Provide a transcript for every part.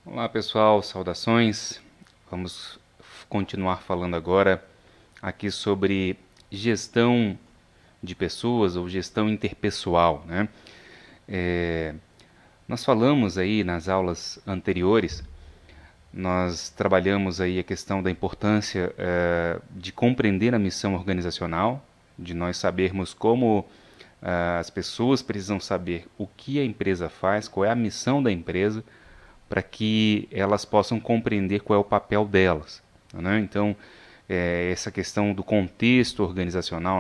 Olá pessoal, saudações. Vamos continuar falando agora aqui sobre gestão de pessoas ou gestão interpessoal, né? Nós falamos aí nas aulas anteriores, nós trabalhamos aí a questão da importância de compreender a missão organizacional, de nós sabermos como as pessoas precisam saber o que a empresa faz, qual é a missão da empresa, para que elas possam compreender qual é o papel delas, né? Então, essa questão do contexto organizacional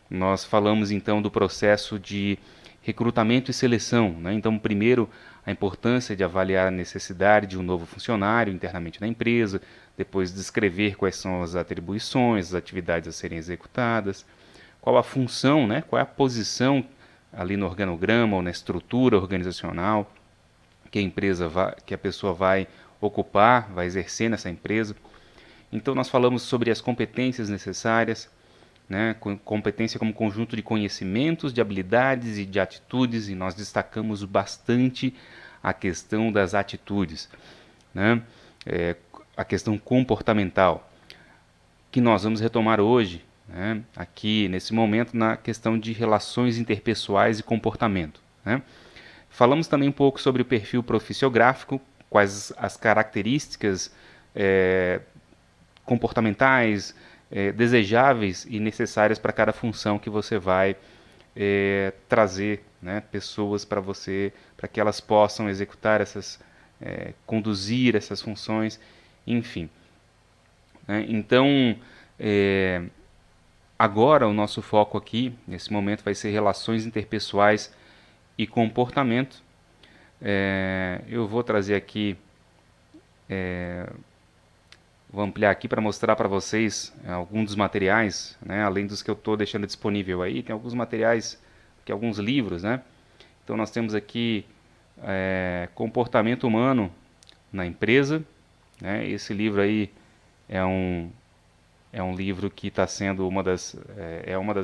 nós falamos então do processo de recrutamento e seleção, né? Então, primeiro, a importância de avaliar a necessidade de um novo funcionário internamente na empresa, depois descrever quais são as atribuições, as atividades a serem executadas, qual a função, né? Qual é a posição ali no organograma ou na estrutura organizacional que que a pessoa vai ocupar, vai exercer nessa empresa. Então nós falamos sobre as competências necessárias, né? Competência como conjunto de conhecimentos, de habilidades e de atitudes, e nós destacamos bastante a questão das atitudes, né? A questão comportamental, que nós vamos retomar hoje, né? Aqui nesse momento na questão de relações interpessoais e comportamento, né? Falamos também um pouco sobre o perfil profissiográfico, quais as características é, comportamentais, desejáveis e necessárias para cada função que você vai trazer, né, pessoas para você, para que elas possam executar conduzir essas funções, enfim, né? Então, é, agora o nosso foco aqui, nesse momento, vai ser relações interpessoais e comportamento. Eu vou trazer aqui, vou ampliar aqui para mostrar para vocês alguns dos materiais, né, além dos que eu estou deixando disponível aí, tem alguns materiais, que alguns livros, né? Então nós temos aqui Comportamento Humano na Empresa, né? Esse livro aí é é um livro que está sendo uma das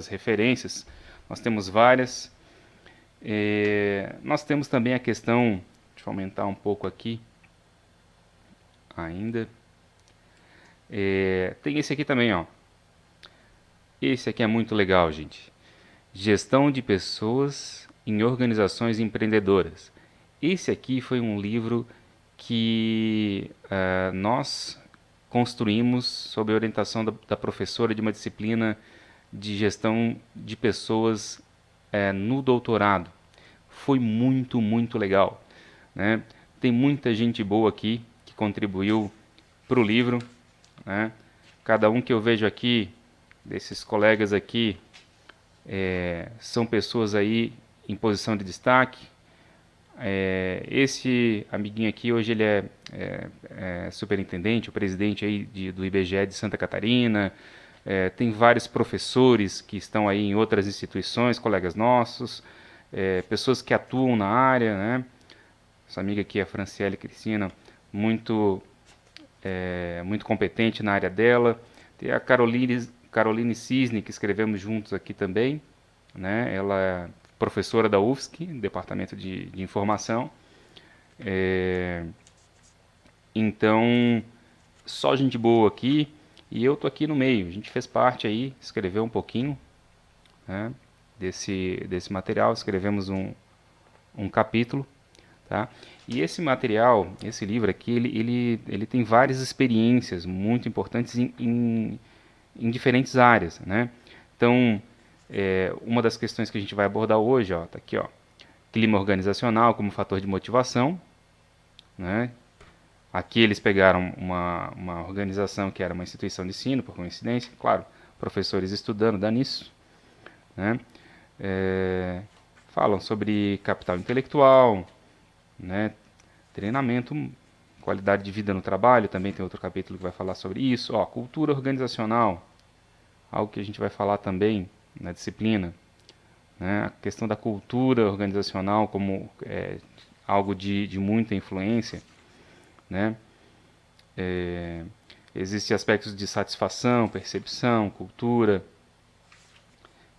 referências. Nós temos várias. Nós temos também a questão, deixa eu aumentar um pouco aqui ainda. Tem esse aqui também, ó. Esse aqui é muito legal, gente. Gestão de pessoas em organizações empreendedoras. Esse aqui foi um livro que nós construímos sob a orientação da professora de uma disciplina de gestão de pessoas no doutorado. Foi muito, muito legal, né? Tem muita gente boa aqui que contribuiu para o livro, né? Cada um que eu vejo aqui, desses colegas aqui, são pessoas aí em posição de destaque. Esse amiguinho aqui hoje ele é superintendente, o presidente aí do IBGE de Santa Catarina. Tem vários professores que estão aí em outras instituições, colegas nossos, pessoas que atuam na área, né? Essa amiga aqui, a Franciele Cristina, muito muito competente na área dela. Tem a Caroline Cisne, que escrevemos juntos aqui também, né? Ela é professora da UFSC, Departamento de Informação. É, então, só gente boa aqui e eu tô aqui no meio. A gente fez parte aí, escreveu um pouquinho, né, desse material, escrevemos um capítulo, tá? E esse material, esse livro aqui, ele tem várias experiências muito importantes em diferentes áreas, né? Então, uma das questões que a gente vai abordar hoje, ó, tá aqui, ó, clima organizacional como fator de motivação, né? Aqui eles pegaram uma organização que era uma instituição de ensino, por coincidência, claro, professores estudando, dá nisso, né? É, falam sobre capital intelectual, né? Treinamento, qualidade de vida no trabalho, também tem outro capítulo que vai falar sobre isso. Ó, cultura organizacional, algo que a gente vai falar também na disciplina, né? A questão da cultura organizacional como algo de muita influência, né? É, existem aspectos de satisfação, percepção, cultura.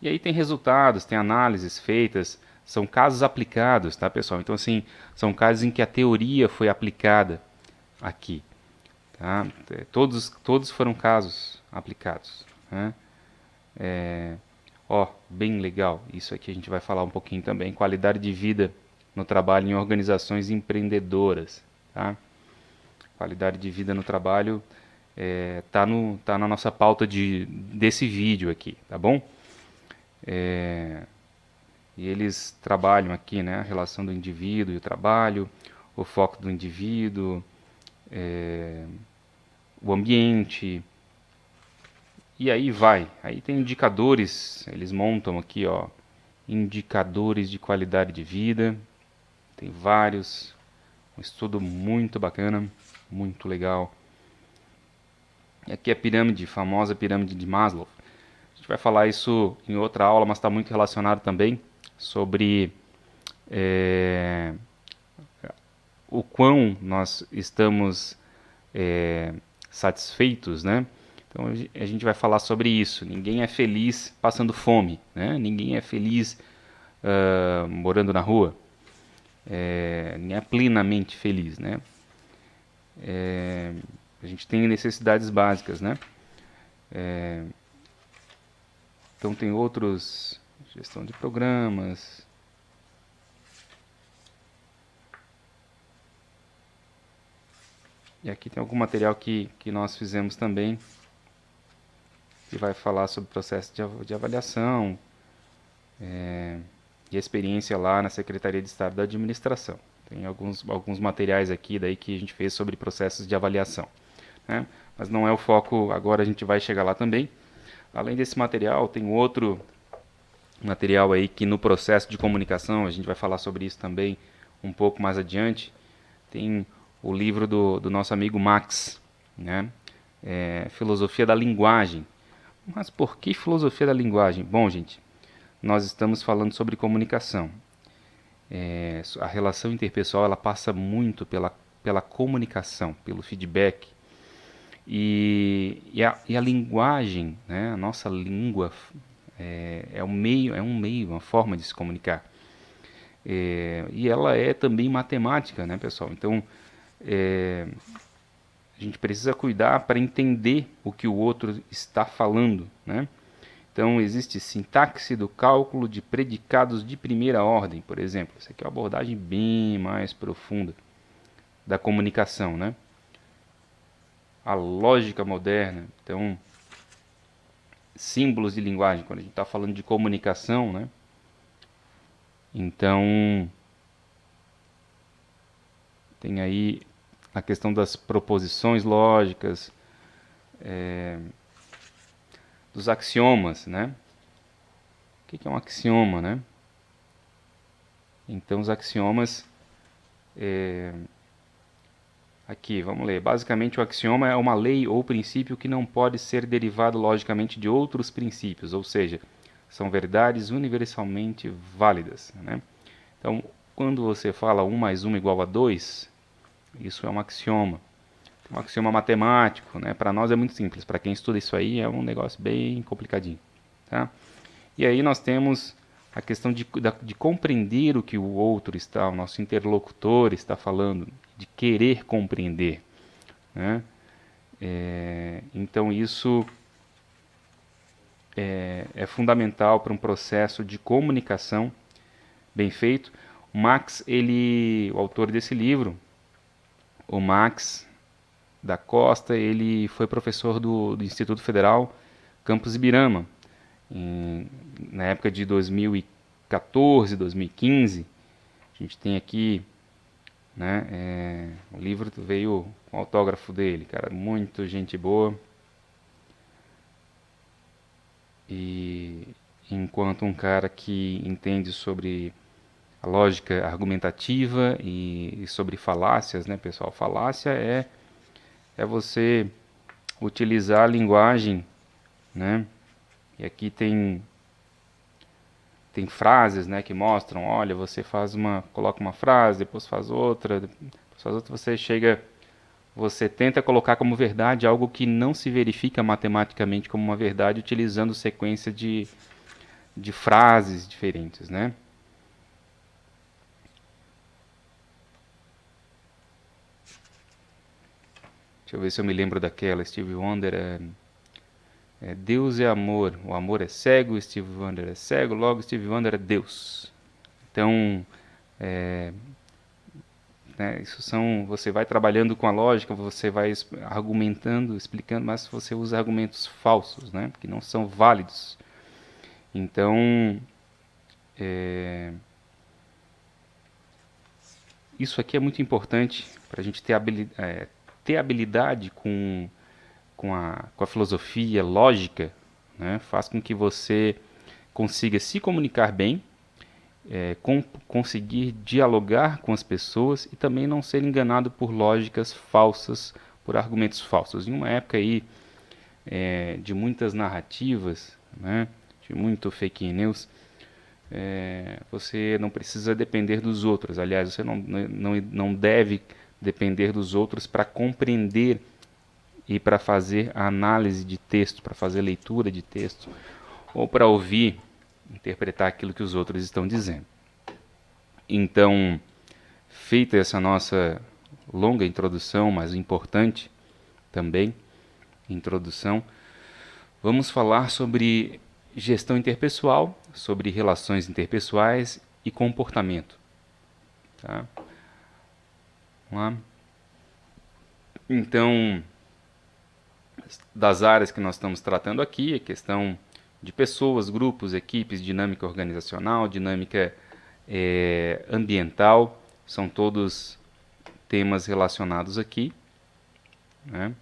E aí tem resultados, tem análises feitas, são casos aplicados, tá, pessoal? Então, assim, são casos em que a teoria foi aplicada aqui, tá? Todos foram casos aplicados, né? Ó, bem legal. Isso aqui a gente vai falar um pouquinho também. Qualidade de vida no trabalho em organizações empreendedoras, tá? Qualidade de vida no trabalho tá na nossa pauta desse vídeo aqui, tá bom? E eles trabalham aqui, né, a relação do indivíduo e o trabalho, o foco do indivíduo, o ambiente, e aí vai. Aí tem indicadores, eles montam aqui, ó, indicadores de qualidade de vida, tem vários, um estudo muito bacana, muito legal. E aqui é a pirâmide, famosa pirâmide de Maslow. A gente vai falar isso em outra aula, mas está muito relacionado também sobre é, o quão nós estamos satisfeitos, né? Então a gente vai falar sobre isso. Ninguém é feliz passando fome, né? Ninguém é feliz morando na rua. Ninguém é plenamente feliz, né? A gente tem necessidades básicas, né? Então tem outros, gestão de programas. E aqui tem algum material que nós fizemos também, que vai falar sobre o processo de avaliação e a experiência lá na Secretaria de Estado da Administração. Tem alguns materiais aqui daí que a gente fez sobre processos de avaliação, né? Mas não é o foco, agora a gente vai chegar lá também. Além desse material, tem outro material aí que no processo de comunicação, a gente vai falar sobre isso também um pouco mais adiante. Tem o livro do nosso amigo Max, né? Filosofia da Linguagem. Mas por que filosofia da linguagem? Bom, gente, nós estamos falando sobre comunicação. A relação interpessoal ela passa muito pela comunicação, pelo feedback. E a linguagem, né, a nossa língua é um meio, uma forma de se comunicar. E ela é também matemática, né, pessoal? Então, a gente precisa cuidar para entender o que o outro está falando, né? Então, existe sintaxe do cálculo de predicados de primeira ordem, por exemplo. Isso aqui é uma abordagem bem mais profunda da comunicação, né? A lógica moderna, então, símbolos de linguagem, quando a gente está falando de comunicação, né? Então, tem aí a questão das proposições lógicas, dos axiomas, né? O que é um axioma, né? Então, os axiomas, aqui, vamos ler. Basicamente, o axioma é uma lei ou princípio que não pode ser derivado logicamente de outros princípios, ou seja, são verdades universalmente válidas, né? Então, quando você fala 1 mais 1 igual a 2, isso é um axioma. Um axioma matemático, né? Para nós é muito simples, para quem estuda isso aí é um negócio bem complicadinho, tá? E aí nós temos a questão de compreender o que o outro está, o nosso interlocutor está falando, de querer compreender, né? Então isso é fundamental para um processo de comunicação bem feito. O Max, o autor desse livro, o Max da Costa, ele foi professor do Instituto Federal Campus Ibirama, na época de 2014, 2015. A gente tem aqui, né, o livro veio com o autógrafo dele, cara, muito gente boa. E enquanto um cara que entende sobre a lógica argumentativa e sobre falácias, né, pessoal? Falácia é você utilizar a linguagem, né? E aqui tem frases, né, que mostram, olha, você coloca uma frase, depois faz outra, você tenta colocar como verdade algo que não se verifica matematicamente como uma verdade utilizando sequência de frases diferentes, né? Deixa eu ver se eu me lembro daquela. Steve Wonder Deus é amor, o amor é cego, Steve Wonder é cego, logo Steve Wonder é Deus. Então, é, né, isso são, você vai trabalhando com a lógica, você vai argumentando, explicando, mas você usa argumentos falsos, né, que não são válidos. Então, é, isso aqui é muito importante para a gente ter habilidade com a filosofia lógica, né, faz com que você consiga se comunicar bem, conseguir dialogar com as pessoas e também não ser enganado por lógicas falsas, por argumentos falsos. Em uma época aí de muitas narrativas, né, de muito fake news, você não precisa depender dos outros. Aliás, você não deve depender dos outros para compreender e para fazer a análise de texto, para fazer leitura de texto, ou para ouvir, interpretar aquilo que os outros estão dizendo. Então, feita essa nossa longa introdução, mas importante também, introdução, vamos falar sobre gestão interpessoal, sobre relações interpessoais e comportamento. Tá? Vamos lá. Então, das áreas que nós estamos tratando aqui, a questão de pessoas, grupos, equipes, dinâmica organizacional, dinâmica ambiental, são todos temas relacionados aqui, né?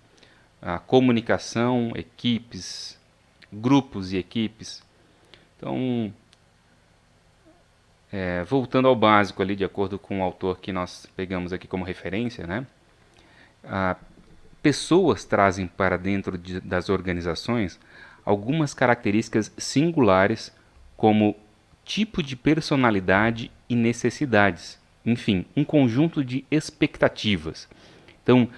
A comunicação, equipes, grupos e equipes. Então, voltando ao básico ali, de acordo com o autor que nós pegamos aqui como referência, né? Pessoas trazem para dentro das organizações algumas características singulares, como tipo de personalidade e necessidades. Enfim, um conjunto de expectativas. Então,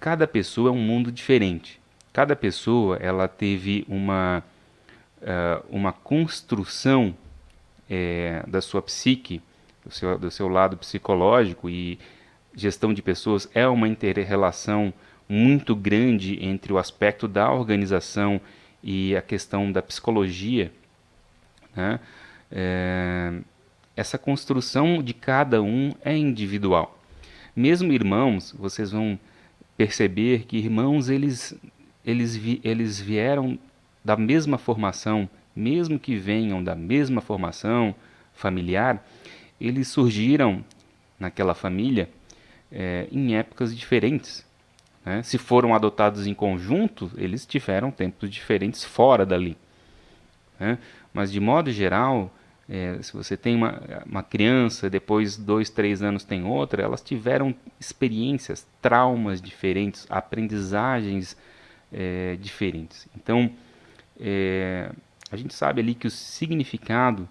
cada pessoa é um mundo diferente. Cada pessoa ela teve uma construção da sua psique, do seu lado psicológico, e gestão de pessoas é uma inter-relação muito grande entre o aspecto da organização e a questão da psicologia, né? Essa construção de cada um é individual. Mesmo irmãos, vocês vão perceber que irmãos eles vieram da mesma formação, mesmo que venham da mesma formação familiar, eles surgiram naquela família em épocas diferentes, né? Se foram adotados em conjunto, eles tiveram tempos diferentes fora dali, né? Mas de modo geral, se você tem uma criança, depois 2, 3 anos tem outra, elas tiveram experiências, traumas diferentes, aprendizagens diferentes. Então, a gente sabe ali que o significado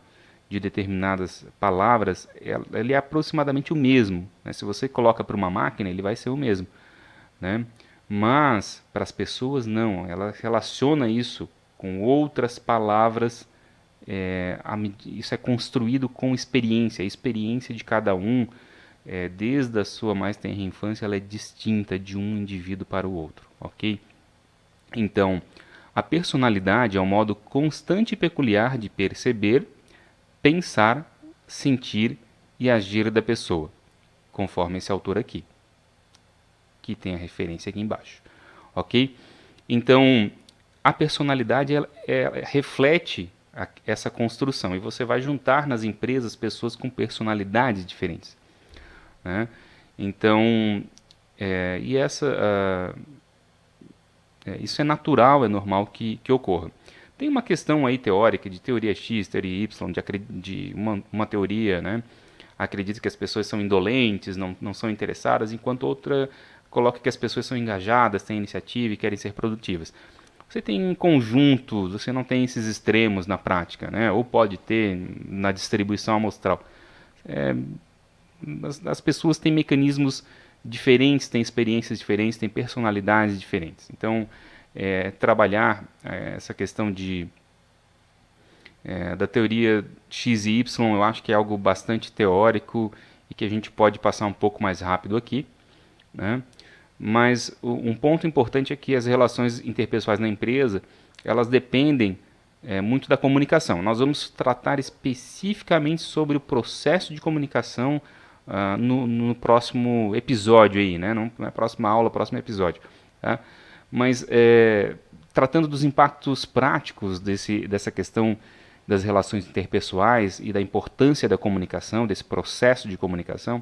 de determinadas palavras ele é aproximadamente o mesmo, né? Se você coloca para uma máquina, ele vai ser o mesmo, né? Mas para as pessoas não, ela relaciona isso com outras palavras. Isso é construído com experiência, a experiência de cada um, desde a sua mais tenra infância, ela é distinta de um indivíduo para o outro, ok? Então, a personalidade é um modo constante e peculiar de perceber, pensar, sentir e agir da pessoa, conforme esse autor aqui, que tem a referência aqui embaixo, ok? Então, a personalidade reflete essa construção, e você vai juntar nas empresas pessoas com personalidades diferentes, né? Então, isso é natural, é normal que ocorra. Tem uma questão aí teórica, de teoria X, teoria Y, de uma teoria, né? Acredita que as pessoas são indolentes, não são interessadas, enquanto outra coloca que as pessoas são engajadas, têm iniciativa e querem ser produtivas. Você tem conjuntos, você não tem esses extremos na prática, né? Ou pode ter na distribuição amostral. As pessoas têm mecanismos diferentes, têm experiências diferentes, têm personalidades diferentes. Então, trabalhar essa questão da teoria X e Y, eu acho que é algo bastante teórico e que a gente pode passar um pouco mais rápido aqui, né? Mas um ponto importante é que as relações interpessoais na empresa, elas dependem muito da comunicação. Nós vamos tratar especificamente sobre o processo de comunicação no próximo episódio aí, né? Não é próxima aula, próximo episódio. Tá? Mas tratando dos impactos práticos dessa questão das relações interpessoais e da importância da comunicação, desse processo de comunicação,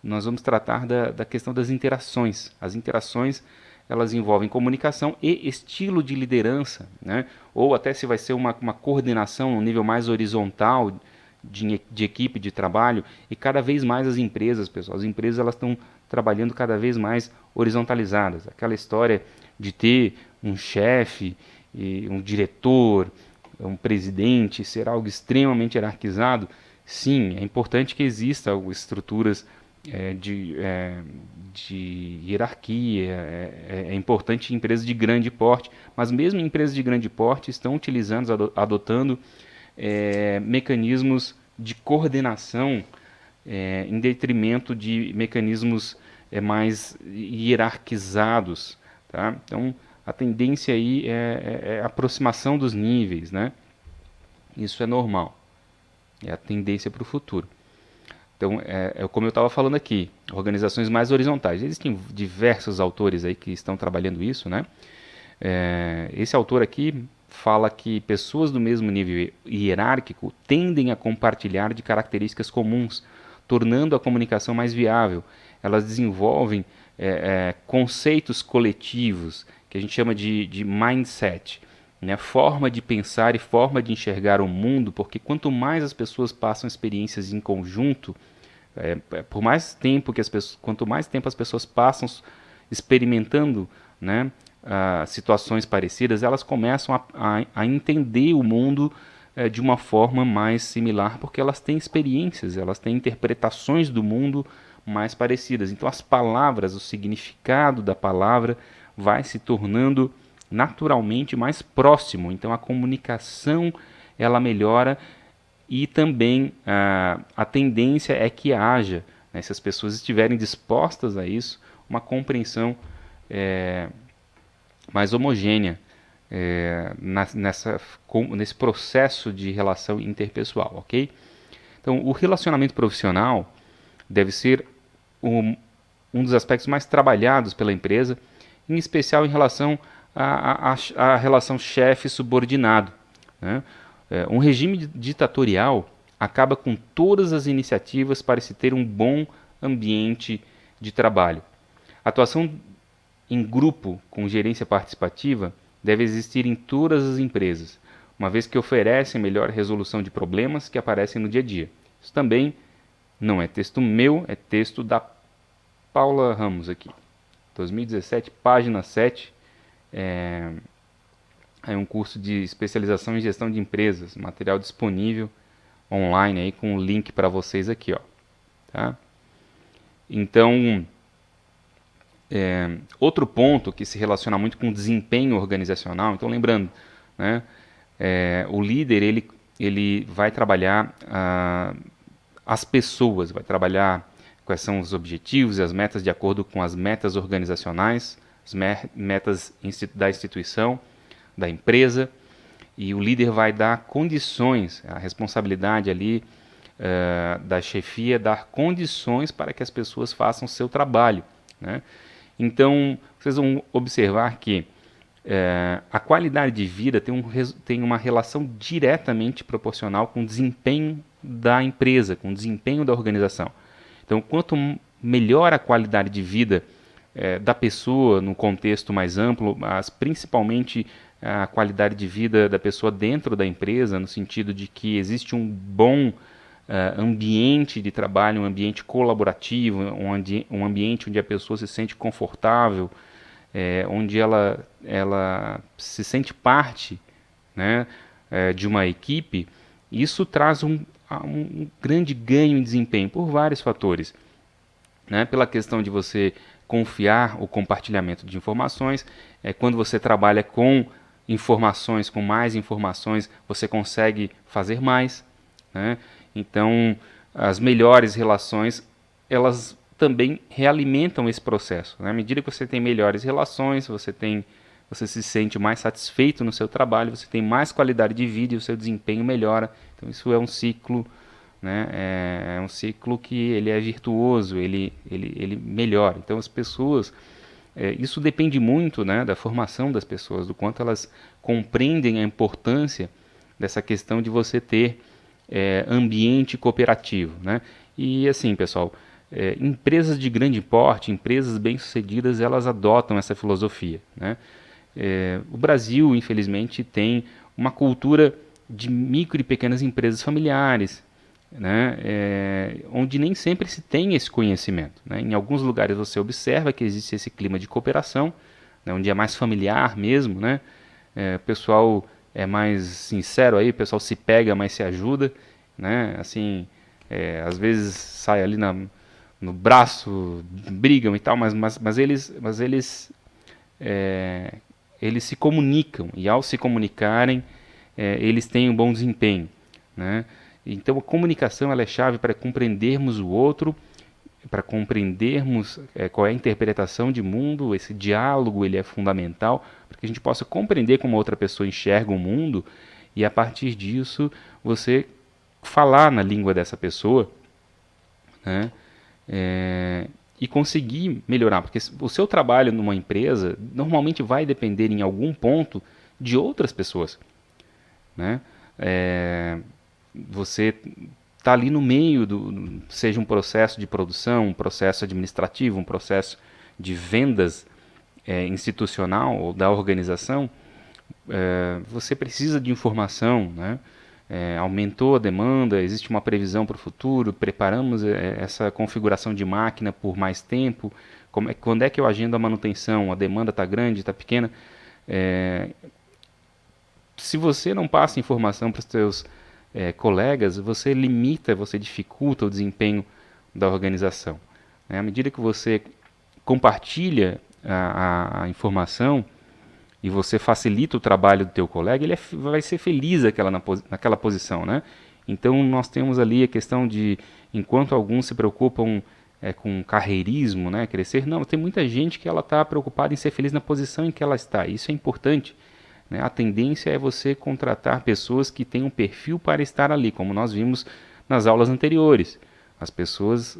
nós vamos tratar da questão das interações. As interações, elas envolvem comunicação e estilo de liderança, né? Ou até se vai ser uma coordenação no nível mais horizontal de equipe de trabalho, e cada vez mais as empresas, pessoal, as empresas elas estão trabalhando cada vez mais horizontalizadas. Aquela história de ter um chefe, um diretor, um presidente, ser algo extremamente hierarquizado, sim, é importante que exista estruturas de hierarquia, é importante em empresas de grande porte, mas mesmo em empresas de grande porte estão utilizando, adotando mecanismos de coordenação em detrimento de mecanismos mais hierarquizados. Tá? Então, a tendência aí é a aproximação dos níveis, né? Isso é normal, é a tendência para o futuro. Então, como eu estava falando aqui, organizações mais horizontais. Existem diversos autores aí que estão trabalhando isso, né? Esse autor aqui fala que pessoas do mesmo nível hierárquico tendem a compartilhar de características comuns, tornando a comunicação mais viável. Elas desenvolvem conceitos coletivos, que a gente chama de mindset, né? Forma de pensar e forma de enxergar o mundo, porque quanto mais as pessoas passam experiências em conjunto, por mais tempo que quanto mais tempo as pessoas passam experimentando, né, situações parecidas, elas começam a entender o mundo de uma forma mais similar, porque elas têm experiências, elas têm interpretações do mundo mais parecidas. Então as palavras, o significado da palavra vai se tornando naturalmente mais próximo. Então a comunicação ela melhora e também a tendência é que haja, né, se as pessoas estiverem dispostas a isso, uma compreensão mais homogênea nesse processo de relação interpessoal, ok? Então, o relacionamento profissional deve ser um dos aspectos mais trabalhados pela empresa, em especial em relação à relação chefe-subordinado, né? Um regime ditatorial acaba com todas as iniciativas para se ter um bom ambiente de trabalho. A atuação em grupo com gerência participativa deve existir em todas as empresas, uma vez que oferecem melhor resolução de problemas que aparecem no dia a dia. Isso também não é texto meu, é texto da Paula Ramos aqui. 2017, página 7. É um curso de especialização em gestão de empresas, material disponível online aí com o link para vocês aqui, ó. Tá? Então, outro ponto que se relaciona muito com desempenho organizacional, então lembrando, né, o líder ele vai trabalhar as pessoas, vai trabalhar quais são os objetivos e as metas de acordo com as metas organizacionais, as metas da instituição, da empresa, e o líder vai dar condições, a responsabilidade ali da chefia, dar condições para que as pessoas façam o seu trabalho, né? Então, vocês vão observar que a qualidade de vida tem uma relação diretamente proporcional com o desempenho da empresa, com o desempenho da organização. Então, quanto melhor a qualidade de vida da pessoa no contexto mais amplo, mas principalmente a qualidade de vida da pessoa dentro da empresa, no sentido de que existe um bom ambiente de trabalho, um ambiente colaborativo, um ambiente onde a pessoa se sente confortável, onde ela se sente parte, né, de uma equipe, isso traz um grande ganho em desempenho por vários fatores, né? Pela questão de você confiar o compartilhamento de informações, quando você trabalha com informações, com mais informações, você consegue fazer mais, né? Então, as melhores relações, elas também realimentam esse processo, né? À medida que você tem melhores relações, você se sente mais satisfeito no seu trabalho, você tem mais qualidade de vida e o seu desempenho melhora. Então isso é um ciclo, né? É um ciclo que ele é virtuoso, ele melhora. Então as pessoas, isso depende muito, né, da formação das pessoas, do quanto elas compreendem a importância dessa questão de você ter ambiente cooperativo, né? E assim, pessoal, empresas de grande porte, empresas bem-sucedidas, elas adotam essa filosofia, né? O Brasil, infelizmente, tem uma cultura de micro e pequenas empresas familiares, né? Onde nem sempre se tem esse conhecimento, né? Em alguns lugares você observa que existe esse clima de cooperação, né? Onde é mais familiar mesmo, né? O pessoal é mais sincero aí, o pessoal se pega, mas se ajuda, né? Assim, às vezes sai ali no braço, brigam e tal, é, eles se comunicam e ao se comunicarem, eles têm um bom desempenho, né? Então a comunicação ela é chave para compreendermos o outro, para compreendermos qual é a interpretação de mundo. Esse diálogo ele é fundamental para que a gente possa compreender como a outra pessoa enxerga o mundo e a partir disso você falar na língua dessa pessoa, né? E conseguir melhorar, porque o seu trabalho numa empresa normalmente vai depender em algum ponto de outras pessoas, né? Você está ali no meio seja um processo de produção, um processo administrativo, um processo de vendas institucional ou da organização, você precisa de informação, né? Aumentou a demanda, existe uma previsão para o futuro, preparamos essa configuração de máquina por mais tempo, quando é que eu agendo a manutenção, a demanda está grande, está pequena. Se você não passa informação para os seus colegas, você limita, você dificulta o desempenho da organização, né? À medida que você compartilha a informação e você facilita o trabalho do teu colega, ele vai ser feliz naquela posição, né? Então nós temos ali a questão de, enquanto alguns se preocupam com carreirismo, né, crescer, não, tem muita gente que ela está preocupada em ser feliz na posição em que ela está. Isso é importante, né? A tendência é você contratar pessoas que têm um perfil para estar ali, como nós vimos nas aulas anteriores.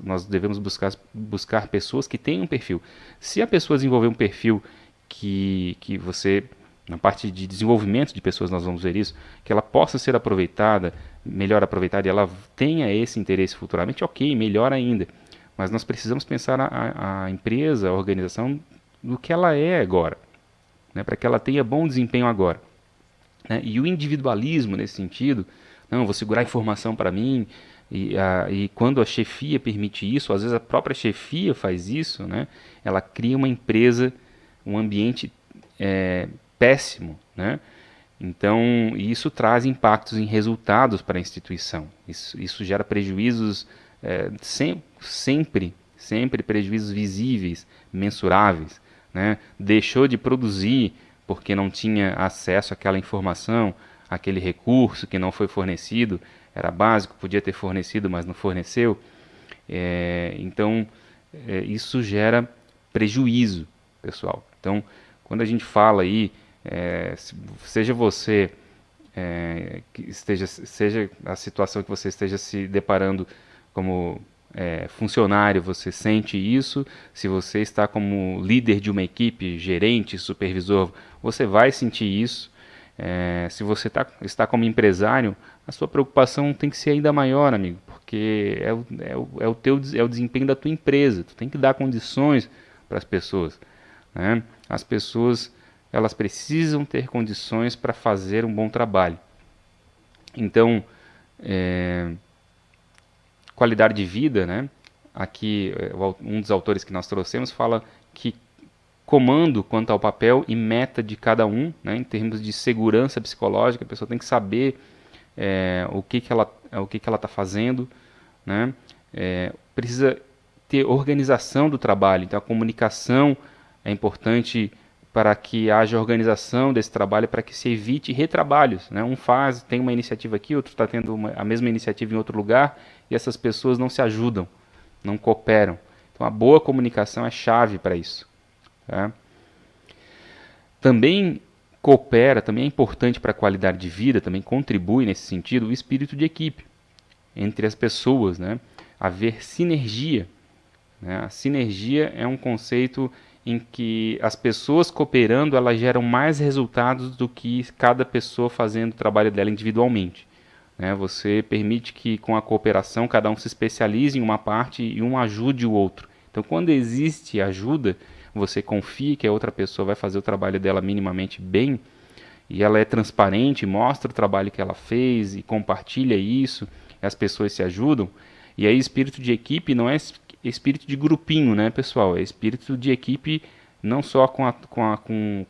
Nós devemos buscar pessoas que tenham um perfil. Se a pessoa desenvolver um perfil que você, na parte de desenvolvimento de pessoas, nós vamos ver isso, que ela possa ser aproveitada, melhor aproveitada, e ela tenha esse interesse futuramente, ok, melhor ainda. Mas nós precisamos pensar a empresa, a organização, do que ela é agora, né, para que ela tenha bom desempenho agora, né? E o individualismo nesse sentido, não, vou segurar a informação para mim, e quando a chefia permite isso, às vezes a própria chefia faz isso, né? Ela cria uma empresa, um ambiente péssimo, né? Então, isso traz impactos em resultados para a instituição. Isso gera prejuízos, sempre prejuízos visíveis, mensuráveis, né? Deixou de produzir porque não tinha acesso àquela informação, aquele recurso que não foi fornecido, era básico, podia ter fornecido, mas não forneceu. Então, isso gera prejuízo, pessoal. Então, quando a gente fala aí, seja você, seja a situação que você esteja se deparando como funcionário, você sente isso. Se você está como líder de uma equipe, gerente, supervisor, você vai sentir isso. Se você está como empresário, a sua preocupação tem que ser ainda maior, amigo, porque é o desempenho da tua empresa. Tu tem que dar condições para as pessoas, né? As pessoas elas precisam ter condições para fazer um bom trabalho. Então, qualidade de vida, né? Aqui, um dos autores que nós trouxemos fala que comando quanto ao papel e meta de cada um, né? Em termos de segurança psicológica, a pessoa tem que saber o que ela está fazendo, né? Precisa ter organização do trabalho, então a comunicação é importante para que haja organização desse trabalho, para que se evite retrabalhos, né? Tem uma iniciativa aqui, outro está tendo a mesma iniciativa em outro lugar, e essas pessoas não se ajudam, não cooperam. Então Então, a boa comunicação é chave para isso. Tá? Também coopera, também é importante para a qualidade de vida, também contribui nesse sentido o espírito de equipe entre as pessoas, né? Haver sinergia. Né? A sinergia é um conceito em que as pessoas cooperando elas geram mais resultados do que cada pessoa fazendo o trabalho dela individualmente. Né? Você permite que com a cooperação cada um se especialize em uma parte e um ajude o outro. Então, quando existe ajuda, você confia que a outra pessoa vai fazer o trabalho dela minimamente bem e ela é transparente, mostra o trabalho que ela fez e compartilha isso, e as pessoas se ajudam. E aí, espírito de equipe não é espírito de grupinho, né, pessoal? É espírito de equipe não só com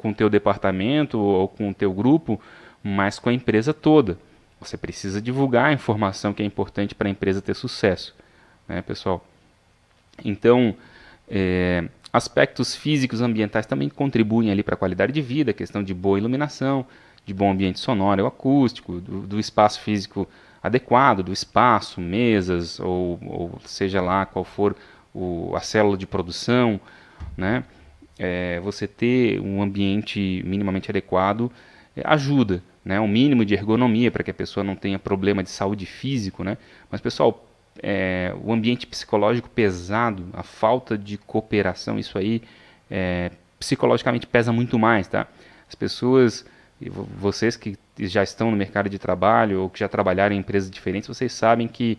o teu departamento ou com o teu grupo, mas com a empresa toda. Você precisa divulgar a informação que é importante para a empresa ter sucesso, né, pessoal? Então, aspectos físicos ambientais também contribuem ali para a qualidade de vida, a questão de boa iluminação, de bom ambiente sonoro ou acústico, do espaço físico adequado, do espaço, mesas, ou seja lá qual for a célula de produção, né? Você ter um ambiente minimamente adequado ajuda, né? Um mínimo de ergonomia para que a pessoa não tenha problema de saúde físico, né? Mas, pessoal, o ambiente psicológico pesado, a falta de cooperação, isso aí psicologicamente pesa muito mais, tá? As pessoas, vocês que já estão no mercado de trabalho ou que já trabalharam em empresas diferentes, vocês sabem que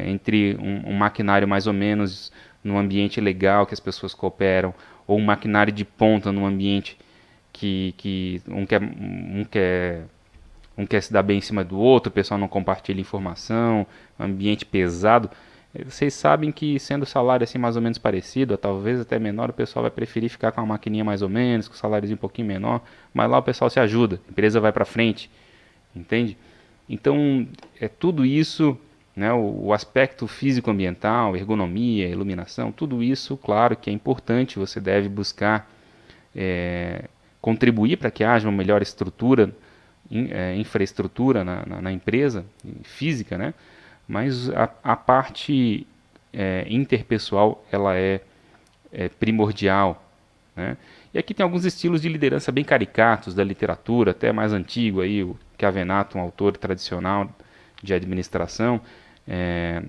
entre um maquinário mais ou menos num ambiente legal que as pessoas cooperam ou um maquinário de ponta num ambiente que um quer se dar bem em cima do outro, o pessoal não compartilha informação, ambiente pesado. Vocês sabem que sendo o salário assim mais ou menos parecido, ou talvez até menor, o pessoal vai preferir ficar com uma maquininha mais ou menos, com o salário um pouquinho menor, mas lá o pessoal se ajuda, a empresa vai para frente, entende? Então, tudo isso, né, o aspecto físico-ambiental, ergonomia, iluminação, tudo isso, claro que é importante, você deve buscar contribuir para que haja uma melhor estrutura, infraestrutura na empresa física, né? Mas a parte interpessoal ela é primordial, né? E aqui tem alguns estilos de liderança bem caricatos da literatura, até mais antigo aí, o Chiavenato, um autor tradicional de administração.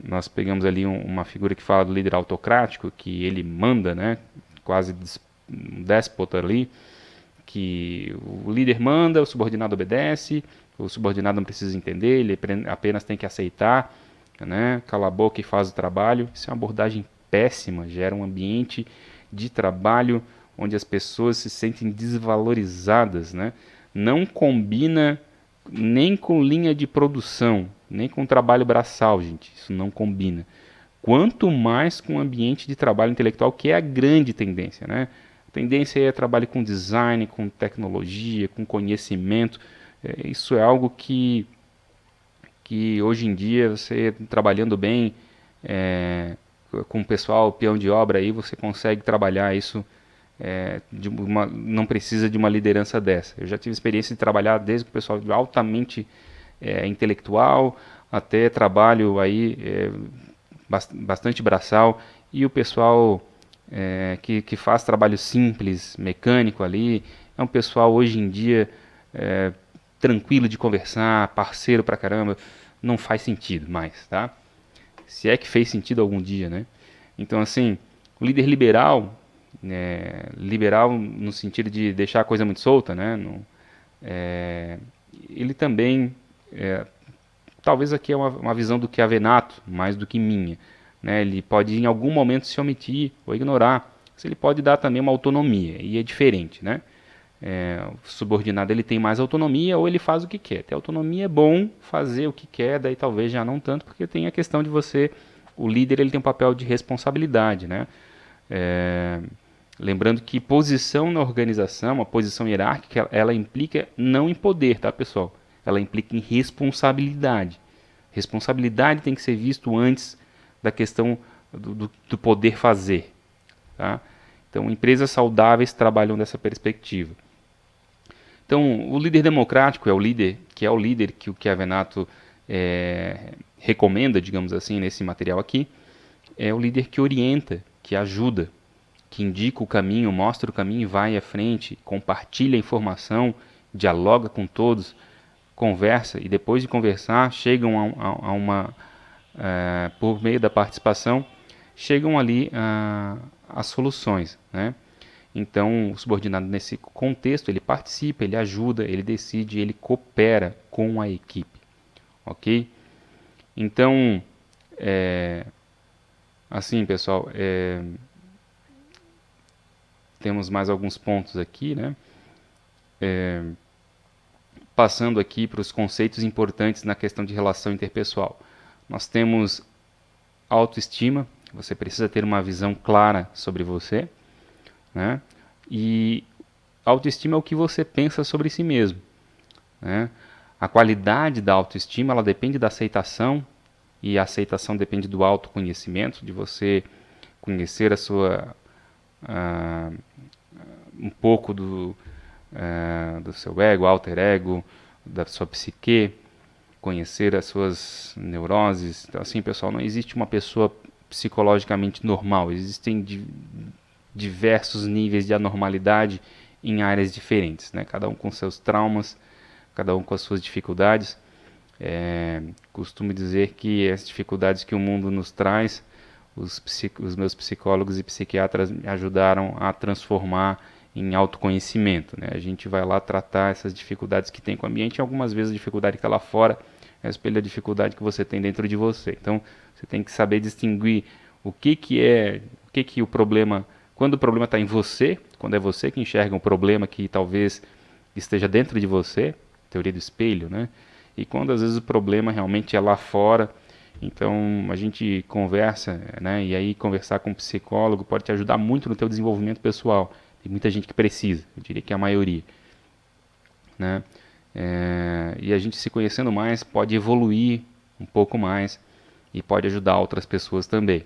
Nós pegamos ali uma figura que fala do líder autocrático, que ele manda, né? Quase um déspota ali, que o líder manda, o subordinado obedece, o subordinado não precisa entender, ele apenas tem que aceitar, né? Cala a boca e faz o trabalho. Isso é uma abordagem péssima, gera um ambiente de trabalho onde as pessoas se sentem desvalorizadas, né? Não combina nem com linha de produção, nem com trabalho braçal, gente, isso não combina. Quanto mais com ambiente de trabalho intelectual, que é a grande tendência, né? A tendência é trabalho com design, com tecnologia, com conhecimento. Isso é algo que hoje em dia, você trabalhando bem com o pessoal, peão de obra, aí você consegue trabalhar isso. Não precisa de uma liderança dessa. Eu já tive experiência de trabalhar desde o pessoal altamente intelectual até trabalho aí bastante braçal e o pessoal que faz trabalho simples, mecânico ali, é um pessoal hoje em dia tranquilo de conversar, parceiro pra caramba, não faz sentido mais, tá? Se é que fez sentido algum dia, né? Então, assim, o líder liberal, liberal no sentido de deixar a coisa muito solta, né? Ele também, talvez aqui é uma visão do Chiavenato, mais do que minha, né? Ele pode em algum momento se omitir ou ignorar, mas ele pode dar também uma autonomia, e é diferente, né? O subordinado ele tem mais autonomia ou ele faz o que quer. Ter autonomia é bom, fazer o que quer, daí talvez já não tanto, porque tem a questão de você, o líder ele tem um papel de responsabilidade, né? Lembrando que posição na organização, uma posição hierárquica, ela implica não em poder, tá, pessoal? Ela implica em responsabilidade. Responsabilidade tem que ser visto antes da questão do poder fazer, tá? Então, empresas saudáveis trabalham dessa perspectiva. Então, o líder democrático é o líder que o Chiavenato recomenda, digamos assim, nesse material aqui, é o líder que orienta, que ajuda, que indica o caminho, mostra o caminho e vai à frente, compartilha a informação, dialoga com todos, conversa e depois de conversar chegam a uma, por meio da participação, chegam ali a soluções, né? Então, o subordinado nesse contexto, ele participa, ele ajuda, ele decide, ele coopera com a equipe, ok? Então, assim, pessoal, temos mais alguns pontos aqui, né? Passando aqui para os conceitos importantes na questão de relação interpessoal. Nós temos autoestima, você precisa ter uma visão clara sobre você, né? E autoestima é o que você pensa sobre si mesmo, né? A qualidade da autoestima, ela depende da aceitação, e a aceitação depende do autoconhecimento, de você conhecer a sua um pouco do seu ego, alter ego, da sua psique, conhecer as suas neuroses. Então, assim, pessoal, não existe uma pessoa psicologicamente normal. Existem diversos níveis de anormalidade em áreas diferentes, né? Cada um com seus traumas, cada um com as suas dificuldades. Costumo dizer que as dificuldades que o mundo nos traz, os meus psicólogos e psiquiatras me ajudaram a transformar em autoconhecimento, né? A gente vai lá tratar essas dificuldades que tem com o ambiente, e algumas vezes a dificuldade que está lá fora é o espelho da dificuldade que você tem dentro de você. Então, você tem que saber distinguir o que o problema, quando o problema está em você, quando é você que enxerga um problema que talvez esteja dentro de você, teoria do espelho, né? E quando às vezes o problema realmente é lá fora. Então a gente conversa, né? E aí conversar com um psicólogo pode te ajudar muito no teu desenvolvimento pessoal. Tem muita gente que precisa, eu diria que é a maioria, né? E a gente se conhecendo mais pode evoluir um pouco mais e pode ajudar outras pessoas também,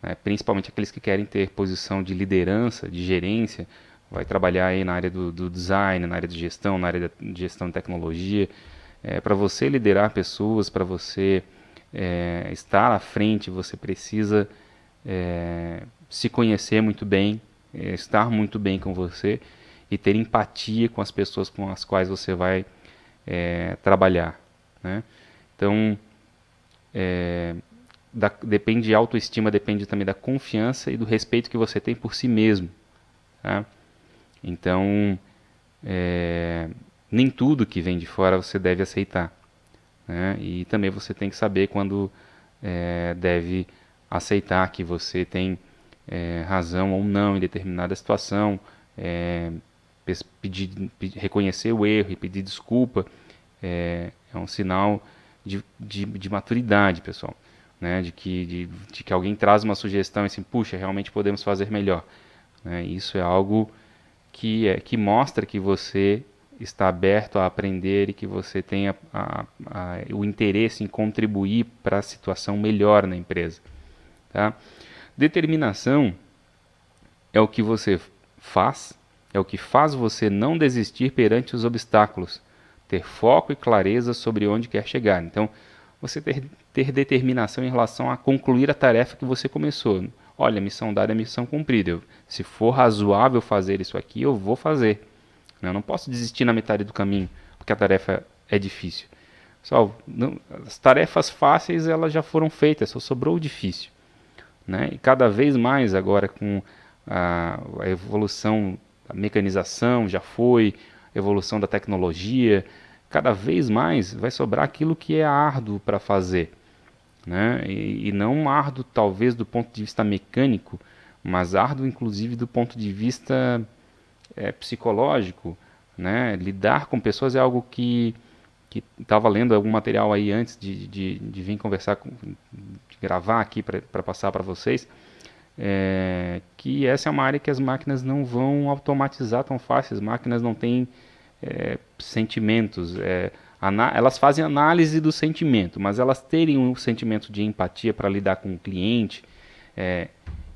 né? Principalmente aqueles que querem ter posição de liderança, de gerência, vai trabalhar aí na área do design, na área de gestão, na área de gestão de tecnologia. Para você liderar pessoas, para você estar à frente, você precisa se conhecer muito bem, estar muito bem com você e ter empatia com as pessoas com as quais você vai trabalhar, né? Então, depende de autoestima, depende também da confiança e do respeito que você tem por si mesmo, tá? Então, nem tudo que vem de fora você deve aceitar, né? E também você tem que saber quando deve aceitar que você tem razão ou não em determinada situação, reconhecer o erro e pedir desculpa é um sinal de maturidade, pessoal, né? De que alguém traz uma sugestão e assim, puxa, realmente podemos fazer melhor, né? Isso é algo que mostra que você está aberto a aprender e que você tem o interesse em contribuir para a situação melhor na empresa, tá? Determinação é o que você faz, é o que faz você não desistir perante os obstáculos, ter foco e clareza sobre onde quer chegar. Então, você ter determinação em relação a concluir a tarefa que você começou. Olha, missão dada é missão cumprida. Se for razoável fazer isso aqui, eu vou fazer. Eu não posso desistir na metade do caminho, porque a tarefa é difícil. Pessoal, as tarefas fáceis elas já foram feitas, só sobrou o difícil, né? E cada vez mais agora com a evolução da mecanização, já foi, evolução da tecnologia, cada vez mais vai sobrar aquilo que é árduo para fazer, né? E não árduo talvez do ponto de vista mecânico, mas árduo inclusive do ponto de vista psicológico, né? Lidar com pessoas é algo que estava lendo algum material aí antes de vir conversar, de gravar aqui para passar para vocês, que essa é uma área que as máquinas não vão automatizar tão fácil. As máquinas não têm sentimentos, elas fazem análise do sentimento, mas elas terem um sentimento de empatia para lidar com o cliente,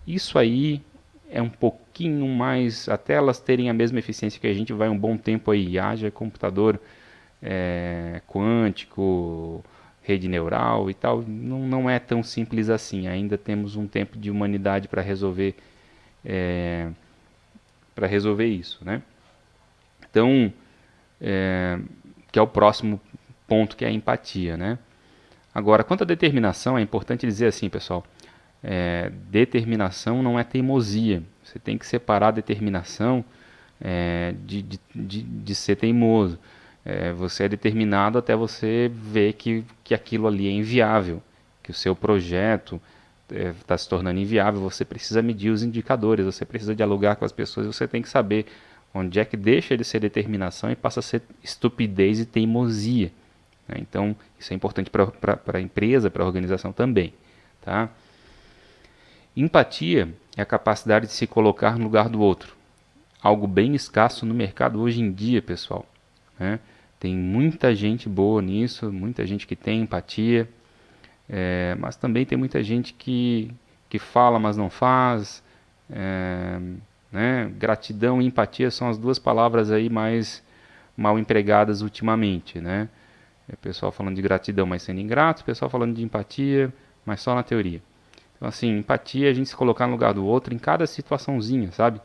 isso aí é um pouquinho mais, até elas terem a mesma eficiência que a gente, vai um bom tempo aí, haja computador quântico, rede neural e tal. Não é tão simples assim. Ainda temos um tempo de humanidade para resolver isso, né? Então, que é o próximo ponto, que é a empatia, né? Agora, quanto à determinação, é importante dizer assim, pessoal, determinação não é teimosia. Você tem que separar a determinação de ser teimoso. Você é determinado até você ver que aquilo ali é inviável, que o seu projeto está se tornando inviável. Você precisa medir os indicadores, você precisa dialogar com as pessoas, você tem que saber onde é que deixa de ser determinação e passa a ser estupidez e teimosia, né? Então, isso é importante para a empresa, para a organização também. Tá? Empatia é a capacidade de se colocar no lugar do outro. Algo bem escasso no mercado hoje em dia, pessoal, né? Tem muita gente boa nisso, muita gente que tem empatia, mas também tem muita gente que fala, mas não faz. É, né? Gratidão e empatia são as duas palavras aí mais mal empregadas ultimamente, né? O pessoal falando de gratidão, mas sendo ingrato, o pessoal falando de empatia, mas só na teoria. Então, assim, empatia é a gente se colocar no lugar do outro em cada situaçãozinha, sabe?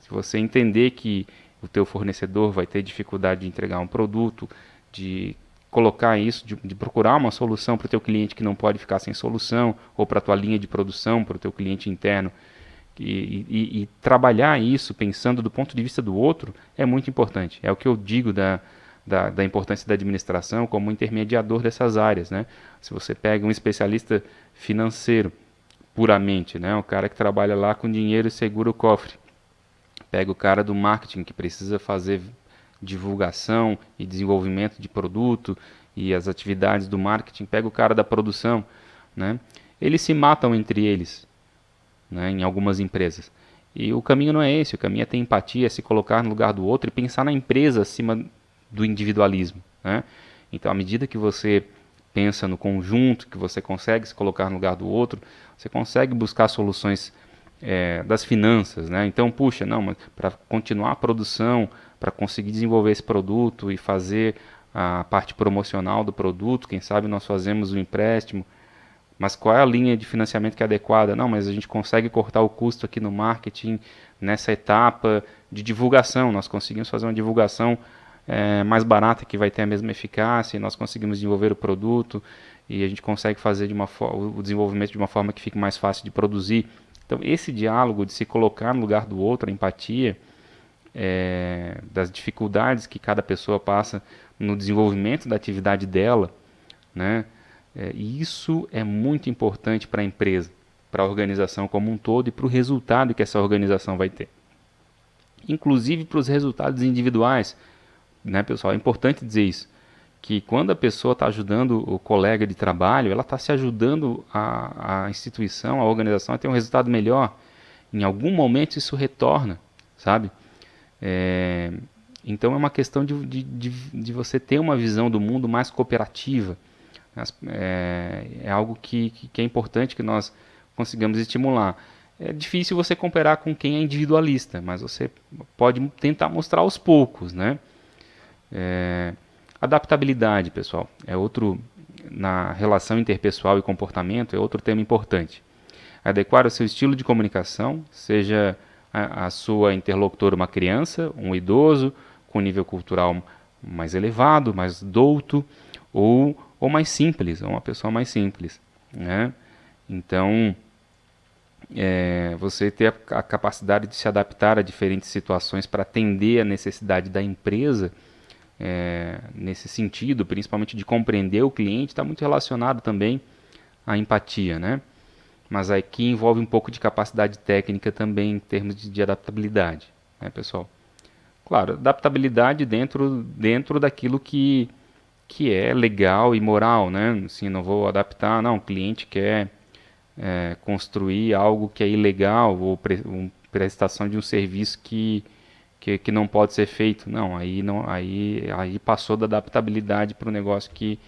Se você entender que o teu fornecedor vai ter dificuldade de entregar um produto, de colocar isso, de procurar uma solução para o teu cliente que não pode ficar sem solução, ou para a tua linha de produção, para o teu cliente interno, e trabalhar isso pensando do ponto de vista do outro é muito importante. É o que eu digo da importância da administração como intermediador dessas áreas, né? Se você pega um especialista financeiro puramente, né? O cara que trabalha lá com dinheiro e segura o cofre. Pega o cara do marketing que precisa fazer divulgação e desenvolvimento de produto e as atividades do marketing. Pega o cara da produção, né? Eles se matam entre eles, né, em algumas empresas. E o caminho não é esse, o caminho é ter empatia, é se colocar no lugar do outro e pensar na empresa acima do individualismo, né? Então, à medida que você pensa no conjunto, que você consegue se colocar no lugar do outro, você consegue buscar soluções das finanças, né? Então, puxa, não, mas para continuar a produção, para conseguir desenvolver esse produto e fazer a parte promocional do produto, quem sabe nós fazemos um empréstimo, mas qual é a linha de financiamento que é adequada? Não, mas a gente consegue cortar o custo aqui no marketing, nessa etapa de divulgação. Nós conseguimos fazer uma divulgação mais barata que vai ter a mesma eficácia, e nós conseguimos desenvolver o produto e a gente consegue fazer o desenvolvimento de uma forma que fique mais fácil de produzir. Então, esse diálogo de se colocar no lugar do outro, a empatia, das dificuldades que cada pessoa passa no desenvolvimento da atividade dela, né? E isso é muito importante para a empresa, para a organização como um todo e para o resultado que essa organização vai ter. Inclusive para os resultados individuais, né, pessoal? É importante dizer isso, que quando a pessoa está ajudando o colega de trabalho, ela está se ajudando a instituição, a organização a ter um resultado melhor. Em algum momento isso retorna, sabe? Então é uma questão de você ter uma visão do mundo mais cooperativa. É algo que é importante que nós consigamos estimular. É difícil você comparar com quem é individualista, mas você pode tentar mostrar aos poucos, né? Adaptabilidade, pessoal, é outro, na relação interpessoal e comportamento, é outro tema importante. Adequar o seu estilo de comunicação, seja a sua interlocutora uma criança, um idoso, com nível cultural mais elevado, mais douto, ou mais simples, ou uma pessoa mais simples, né? Então, você ter a capacidade de se adaptar a diferentes situações para atender a necessidade da empresa, nesse sentido, principalmente de compreender o cliente, está muito relacionado também à empatia, né? Mas aqui envolve um pouco de capacidade técnica também em termos de adaptabilidade, né, pessoal? Claro, adaptabilidade dentro daquilo que é legal e moral, né? Assim, não vou adaptar, não, o cliente quer construir algo que é ilegal ou prestação de um serviço que não pode ser feito. Não, aí passou da adaptabilidade para o negócio que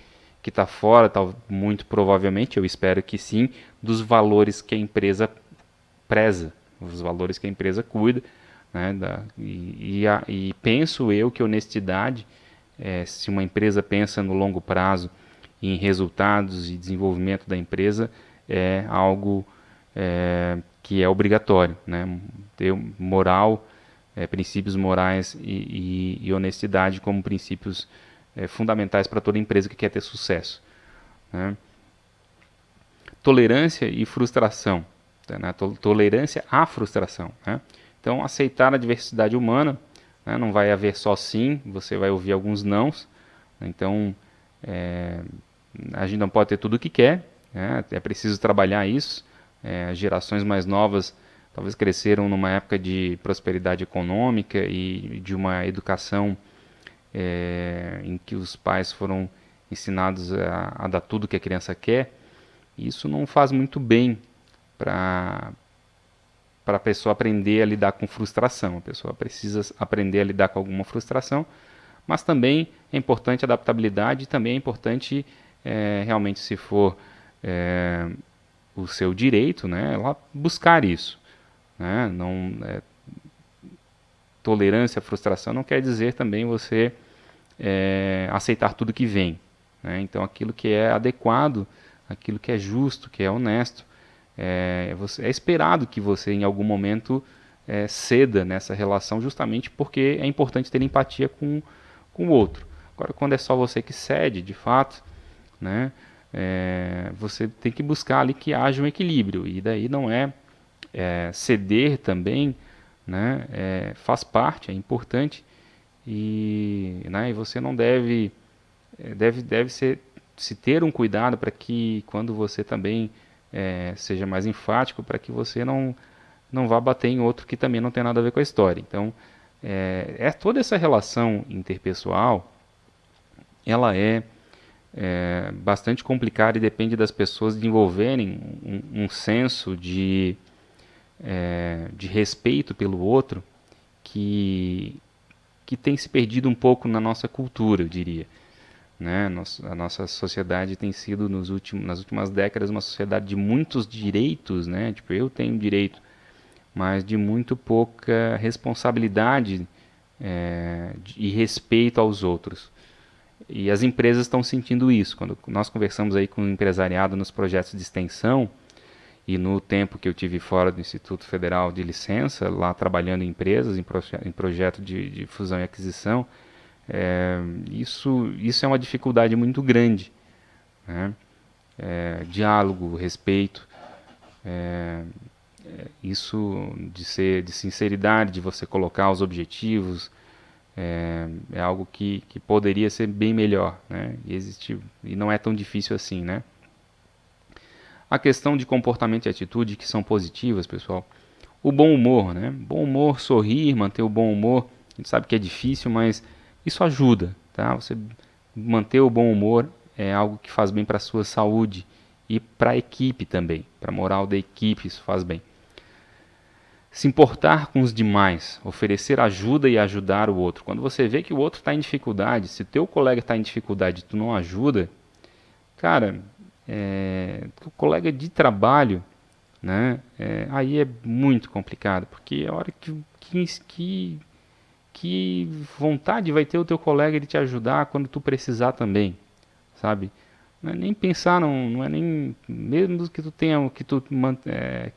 está fora, muito provavelmente, eu espero que sim, dos valores que a empresa preza, os valores que a empresa cuida, né, e penso eu que honestidade, se uma empresa pensa no longo prazo em resultados e desenvolvimento da empresa é algo que é obrigatório, né? Ter moral, princípios morais e honestidade como princípios fundamentais para toda empresa que quer ter sucesso, né? Tolerância e frustração, né? Tolerância à frustração, né? Então, aceitar a diversidade humana, né? Não vai haver só sim, você vai ouvir alguns nãos. Então, a gente não pode ter tudo o que quer, né? É preciso trabalhar isso. As gerações mais novas talvez cresceram numa época de prosperidade econômica e de uma educação em que os pais foram ensinados a dar tudo que a criança quer. E isso não faz muito bem para a pessoa aprender a lidar com frustração. A pessoa precisa aprender a lidar com alguma frustração, mas também é importante adaptabilidade, também é importante realmente, se for o seu direito, né, ela buscar isso, né? Não, tolerância à frustração não quer dizer também você aceitar tudo que vem, né? Então, aquilo que é adequado, aquilo que é justo, que é honesto, é esperado que você em algum momento ceda nessa relação, justamente porque é importante ter empatia com o outro. Agora, quando é só você que cede, de fato, né, você tem que buscar ali que haja um equilíbrio, e daí não ceder também, né, faz parte, é importante, e você não deve se ter um cuidado para que quando você também seja mais enfático, para que você não vá bater em outro que também não tem nada a ver com a história. Então, toda essa relação interpessoal, ela é bastante complicada e depende das pessoas desenvolverem um senso de respeito pelo outro que, que tem se perdido um pouco na nossa cultura, eu diria, né? A nossa sociedade tem sido nas últimas décadas uma sociedade de muitos direitos, né? Tipo, eu tenho direito, mas de muito pouca responsabilidade e respeito aos outros. E as empresas estão sentindo isso. Quando nós conversamos aí com o empresariado nos projetos de extensão, e no tempo que eu tive fora do Instituto Federal de Licença, lá trabalhando em empresas, em projeto de fusão e aquisição, isso é uma dificuldade muito grande, né? Diálogo, respeito, isso de sinceridade, de você colocar os objetivos, é algo que poderia ser bem melhor, né? E não é tão difícil assim, né? A questão de comportamento e atitude que são positivas, pessoal. O bom humor, né? Bom humor, sorrir, manter o bom humor. A gente sabe que é difícil, mas isso ajuda, tá? Você manter o bom humor é algo que faz bem para a sua saúde e para a equipe também, para a moral da equipe isso faz bem. Se importar com os demais, oferecer ajuda e ajudar o outro. Quando você vê que o outro está em dificuldade, se o teu colega está em dificuldade e tu não ajuda, cara, o colega de trabalho, né, aí é muito complicado, porque a hora que vontade vai ter o teu colega de te ajudar quando tu precisar também, sabe? Não é nem pensar, não é nem mesmo que tu tenha que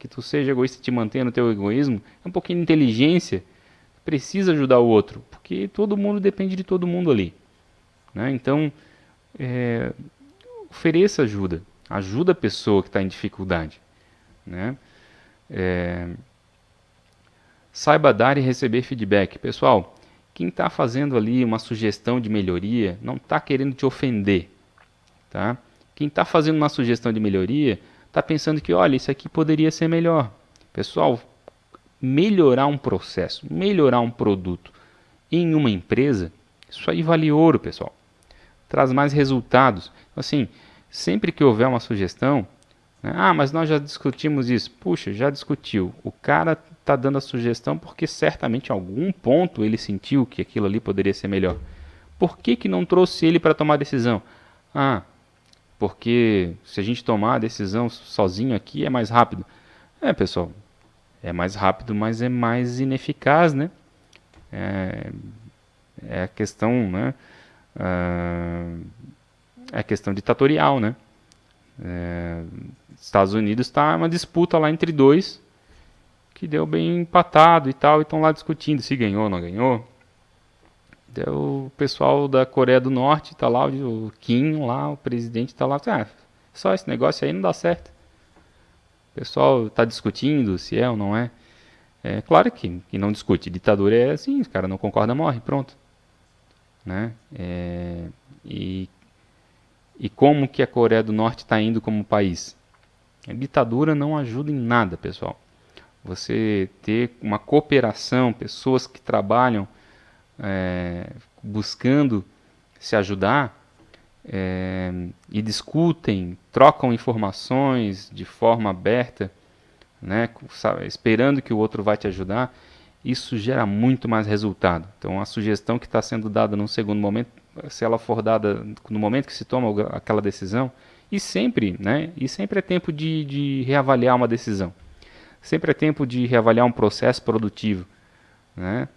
tu seja egoísta e te mantenha no teu egoísmo, é um pouquinho de inteligência, precisa ajudar o outro, porque todo mundo depende de todo mundo ali, né? Então, ofereça ajuda, ajuda a pessoa que está em dificuldade, né? Saiba dar e receber feedback. Pessoal, quem está fazendo ali uma sugestão de melhoria não está querendo te ofender, tá? Quem está fazendo uma sugestão de melhoria está pensando que, olha, isso aqui poderia ser melhor. Pessoal, melhorar um processo, melhorar um produto em uma empresa, isso aí vale ouro, pessoal. Traz mais resultados. Assim, sempre que houver uma sugestão, né, mas nós já discutimos isso. Puxa, já discutiu. O cara está dando a sugestão porque certamente em algum ponto ele sentiu que aquilo ali poderia ser melhor. Por que não trouxe ele para tomar a decisão? Porque se a gente tomar a decisão sozinho aqui é mais rápido. Pessoal, é mais rápido, mas é mais ineficaz, né? É a questão, né? é questão ditatorial, né? Estados Unidos está uma disputa lá entre dois, que deu bem empatado e tal, e estão lá discutindo se ganhou ou não ganhou. O pessoal da Coreia do Norte tá lá, o Kim lá, o presidente tá lá, só esse negócio aí não dá certo. O pessoal tá discutindo se é ou não é. É claro que não discute. Ditadura é assim, os cara não concorda, morre, pronto. Né? E, e como que a Coreia do Norte está indo como país? A ditadura não ajuda em nada, pessoal. Você ter uma cooperação, pessoas que trabalham buscando se ajudar e discutem, trocam informações de forma aberta, né, esperando que o outro vai te ajudar, isso gera muito mais resultado. Então, a sugestão que está sendo dada num segundo momento, se ela for dada no momento que se toma aquela decisão, e sempre é tempo de reavaliar uma decisão. Sempre é tempo de reavaliar um processo produtivo, né?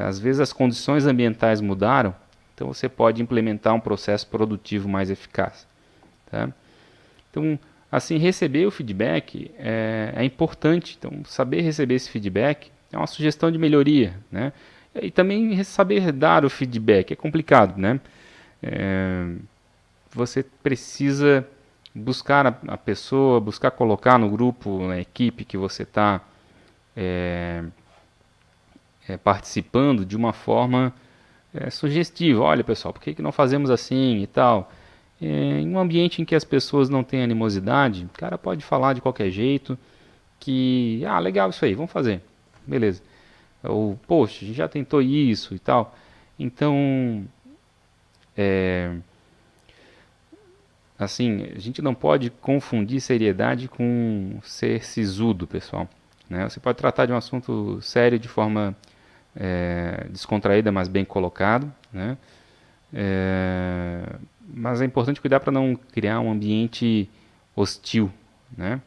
Às vezes as condições ambientais mudaram, então você pode implementar um processo produtivo mais eficaz. Tá? Então, assim, receber o feedback é importante. Então, saber receber esse feedback é uma sugestão de melhoria, né? E também saber dar o feedback é complicado, né? Você precisa buscar a pessoa, buscar colocar no grupo, na equipe que você está participando de uma forma sugestiva. Olha, pessoal, por que não fazemos assim e tal? Em um ambiente em que as pessoas não têm animosidade, o cara pode falar de qualquer jeito que, legal isso aí, vamos fazer. Beleza. Ou, poxa, a gente já tentou isso e tal. Então, assim, a gente não pode confundir seriedade com ser sisudo, pessoal. Né? Você pode tratar de um assunto sério de forma descontraída, mas bem colocado, né? Mas é importante cuidar para não criar um ambiente hostil, né?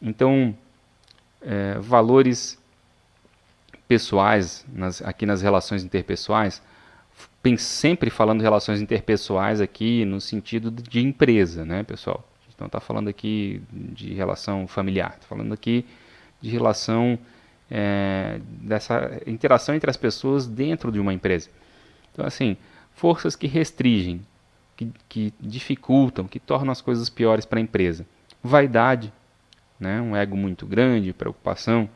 Então, valores pessoais aqui nas relações interpessoais, sempre falando de relações interpessoais aqui no sentido de empresa, né, pessoal? A gente não está falando aqui de relação familiar, está falando aqui de relação dessa interação entre as pessoas dentro de uma empresa. Então, assim, forças que restringem, que dificultam, que tornam as coisas piores para a empresa. Vaidade, né? Um ego muito grande, preocupação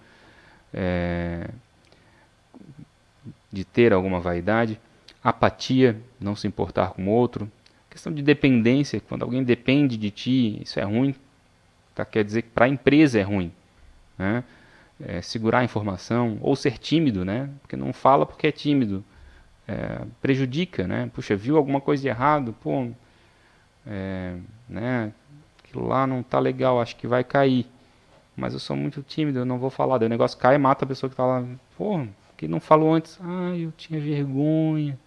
de ter alguma vaidade. Apatia, não se importar com o outro. Questão de dependência, quando alguém depende de ti, isso é ruim. Tá? Quer dizer que para a empresa é ruim. Né? Segurar a informação, ou ser tímido, né? Porque não fala porque é tímido. Prejudica, né? Puxa, viu alguma coisa de errado, pô, né? Aquilo lá não tá legal, acho que vai cair. Mas eu sou muito tímido, eu não vou falar. Daí o negócio cai e mata a pessoa que tá lá. Pô, que não falou antes. Eu tinha vergonha.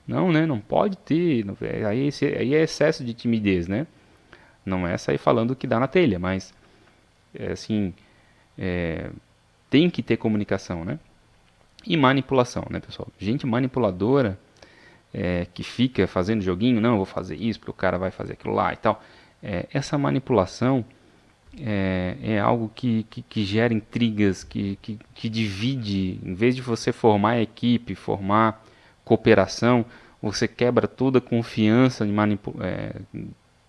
Não, né? Não pode ter. Aí é excesso de timidez, né? Não é sair falando o que dá na telha, mas assim, tem que ter comunicação, né? E manipulação, né, pessoal? Gente manipuladora que fica fazendo joguinho, não, eu vou fazer isso porque o cara vai fazer aquilo lá e tal. Essa manipulação é algo que gera intrigas, que divide. Em vez de você formar equipe, formar cooperação, você quebra toda a confiança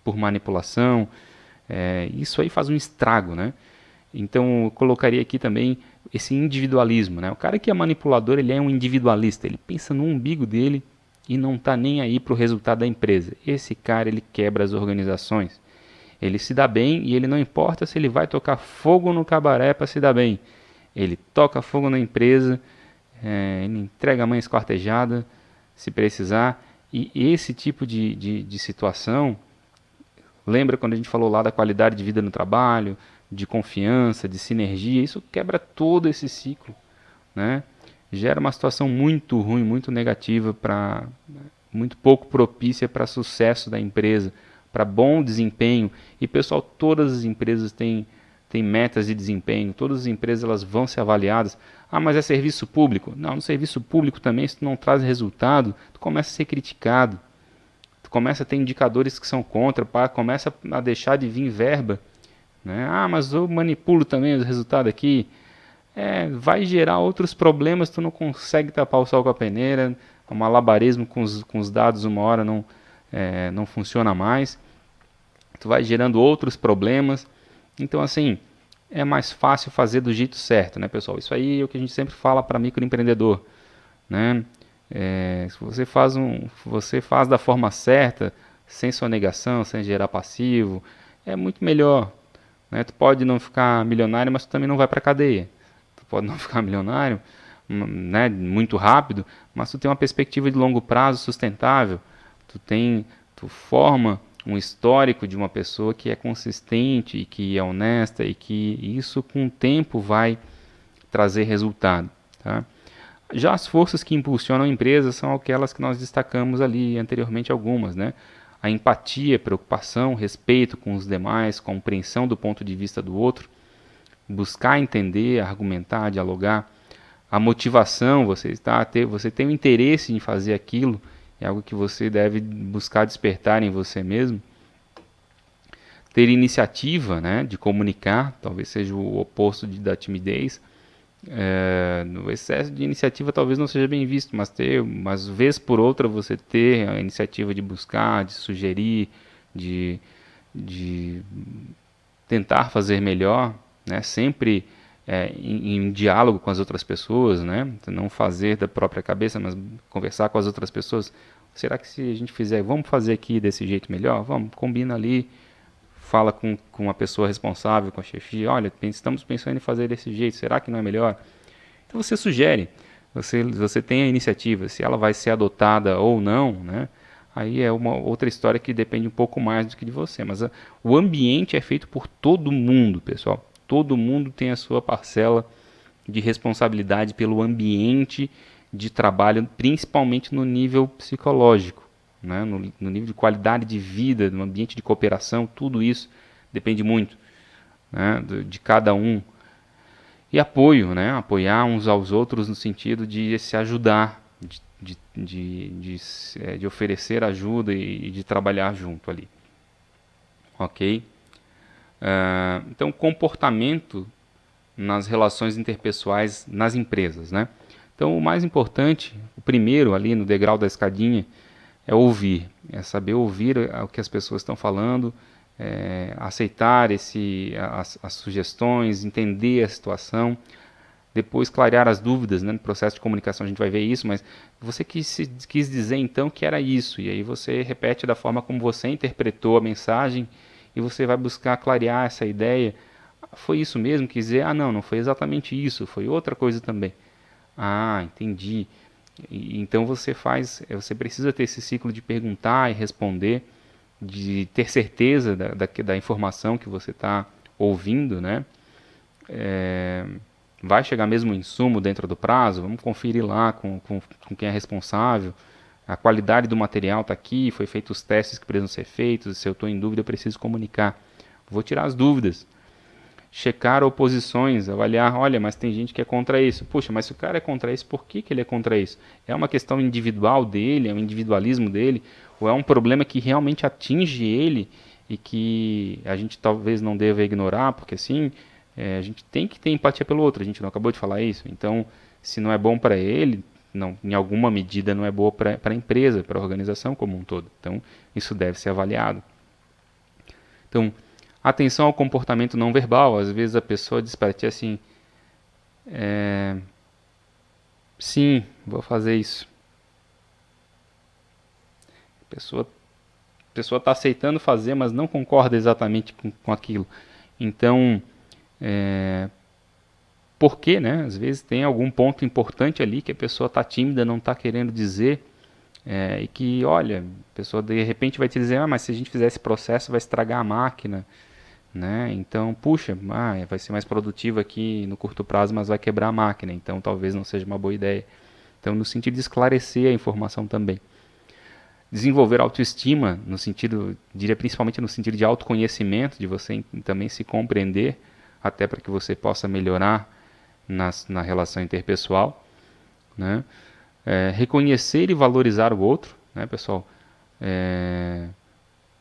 por manipulação. Isso aí faz um estrago, né? Então eu colocaria aqui também esse individualismo, né? O cara que é manipulador, ele é um individualista, ele pensa no umbigo dele e não está nem aí para o resultado da empresa. Esse cara, ele quebra as organizações. Ele se dá bem e ele não importa se ele vai tocar fogo no cabaré para se dar bem. Ele toca fogo na empresa, ele entrega a mãe esquartejada se precisar. E esse tipo de situação, lembra quando a gente falou lá da qualidade de vida no trabalho, de confiança, de sinergia, isso quebra todo esse ciclo, né? Gera uma situação muito ruim, muito negativa, muito pouco propícia para sucesso da empresa, para bom desempenho. E pessoal, todas as empresas têm metas de desempenho, todas as empresas elas vão ser avaliadas. Mas é serviço público? Não, no serviço público também, se tu não traz resultado, tu começa a ser criticado. tu começa a ter indicadores que são contra, começa a deixar de vir verba, né? Ah, mas eu manipulo também os resultados aqui. Vai gerar outros problemas, tu não consegue tapar o sol com a peneira, o malabarismo com os dados uma hora não funciona mais, tu vai gerando outros problemas. Então, assim, é mais fácil fazer do jeito certo, né, pessoal? Isso aí é o que a gente sempre fala para microempreendedor, né? Se você faz da forma certa, sem sonegação, sem gerar passivo, é muito melhor, né? Tu pode não ficar milionário, mas tu também não vai para cadeia. Tu pode não ficar milionário, né, muito rápido, mas tu tem uma perspectiva de longo prazo sustentável. Tu forma um histórico de uma pessoa que é consistente e que é honesta e que isso com o tempo vai trazer resultado, tá? Já as forças que impulsionam a empresa são aquelas que nós destacamos ali anteriormente algumas, né? A empatia, preocupação, respeito com os demais, compreensão do ponto de vista do outro, buscar entender, argumentar, dialogar. A motivação, você tem o interesse em fazer aquilo, é algo que você deve buscar despertar em você mesmo. Ter iniciativa, né, de comunicar, talvez seja o oposto da timidez. No excesso de iniciativa talvez não seja bem visto, mas vez por outra você ter a iniciativa de buscar, de sugerir, de tentar fazer melhor, né? Sempre em diálogo com as outras pessoas, né? Não fazer da própria cabeça, mas conversar com as outras pessoas. Será que se a gente fizer, vamos fazer aqui desse jeito melhor? Vamos, combina ali, fala com a pessoa responsável, com a chefia, olha, estamos pensando em fazer desse jeito, será que não é melhor? Então você sugere, você tem a iniciativa, se ela vai ser adotada ou não, né? Aí é uma outra história que depende um pouco mais do que de você. Mas o ambiente é feito por todo mundo, pessoal. Todo mundo tem a sua parcela de responsabilidade pelo ambiente de trabalho, principalmente no nível psicológico, né? No nível de qualidade de vida, no ambiente de cooperação, tudo isso depende muito, né, de cada um. E apoio, né? Apoiar uns aos outros no sentido de se ajudar, de oferecer ajuda e de trabalhar junto ali. Ok? Então, comportamento nas relações interpessoais nas empresas, né? Então, o mais importante, o primeiro ali no degrau da escadinha, é ouvir, é saber ouvir o que as pessoas estão falando, aceitar as sugestões, entender a situação, depois clarear as dúvidas, né? No processo de comunicação a gente vai ver isso, mas você quis dizer então que era isso, e aí você repete da forma como você interpretou a mensagem e você vai buscar clarear essa ideia. Foi isso mesmo? Quis dizer, não foi exatamente isso, foi outra coisa também. Entendi. Então você precisa ter esse ciclo de perguntar e responder, de ter certeza da informação que você está ouvindo, né? Vai chegar mesmo o insumo dentro do prazo? Vamos conferir lá com quem é responsável. A qualidade do material está aqui, foi feito os testes que precisam ser feitos, se eu estou em dúvida eu preciso comunicar. Vou tirar as dúvidas. Checar oposições, avaliar, olha, mas tem gente que é contra isso. Puxa, mas se o cara é contra isso, por que ele é contra isso? É uma questão individual dele, é um individualismo dele, ou é um problema que realmente atinge ele e que a gente talvez não deva ignorar, porque assim, a gente tem que ter empatia pelo outro, a gente não acabou de falar isso. Então, se não é bom para ele, não, em alguma medida não é boa para a empresa, para a organização como um todo. Então, isso deve ser avaliado. Então, atenção ao comportamento não verbal. Às vezes a pessoa diz para ti assim, sim, vou fazer isso. A pessoa está aceitando fazer, mas não concorda exatamente com aquilo. Então, por quê, né? Às vezes tem algum ponto importante ali que a pessoa está tímida, não está querendo dizer, e que, olha, a pessoa de repente vai te dizer, mas se a gente fizer esse processo vai estragar a máquina, né? Então, puxa, vai ser mais produtivo aqui no curto prazo, mas vai quebrar a máquina, então talvez não seja uma boa ideia. Então, no sentido de esclarecer a informação também. Desenvolver autoestima, no sentido, diria principalmente no sentido de autoconhecimento, de você também se compreender, até para que você possa melhorar na relação interpessoal, né? Reconhecer e valorizar o outro, né, pessoal?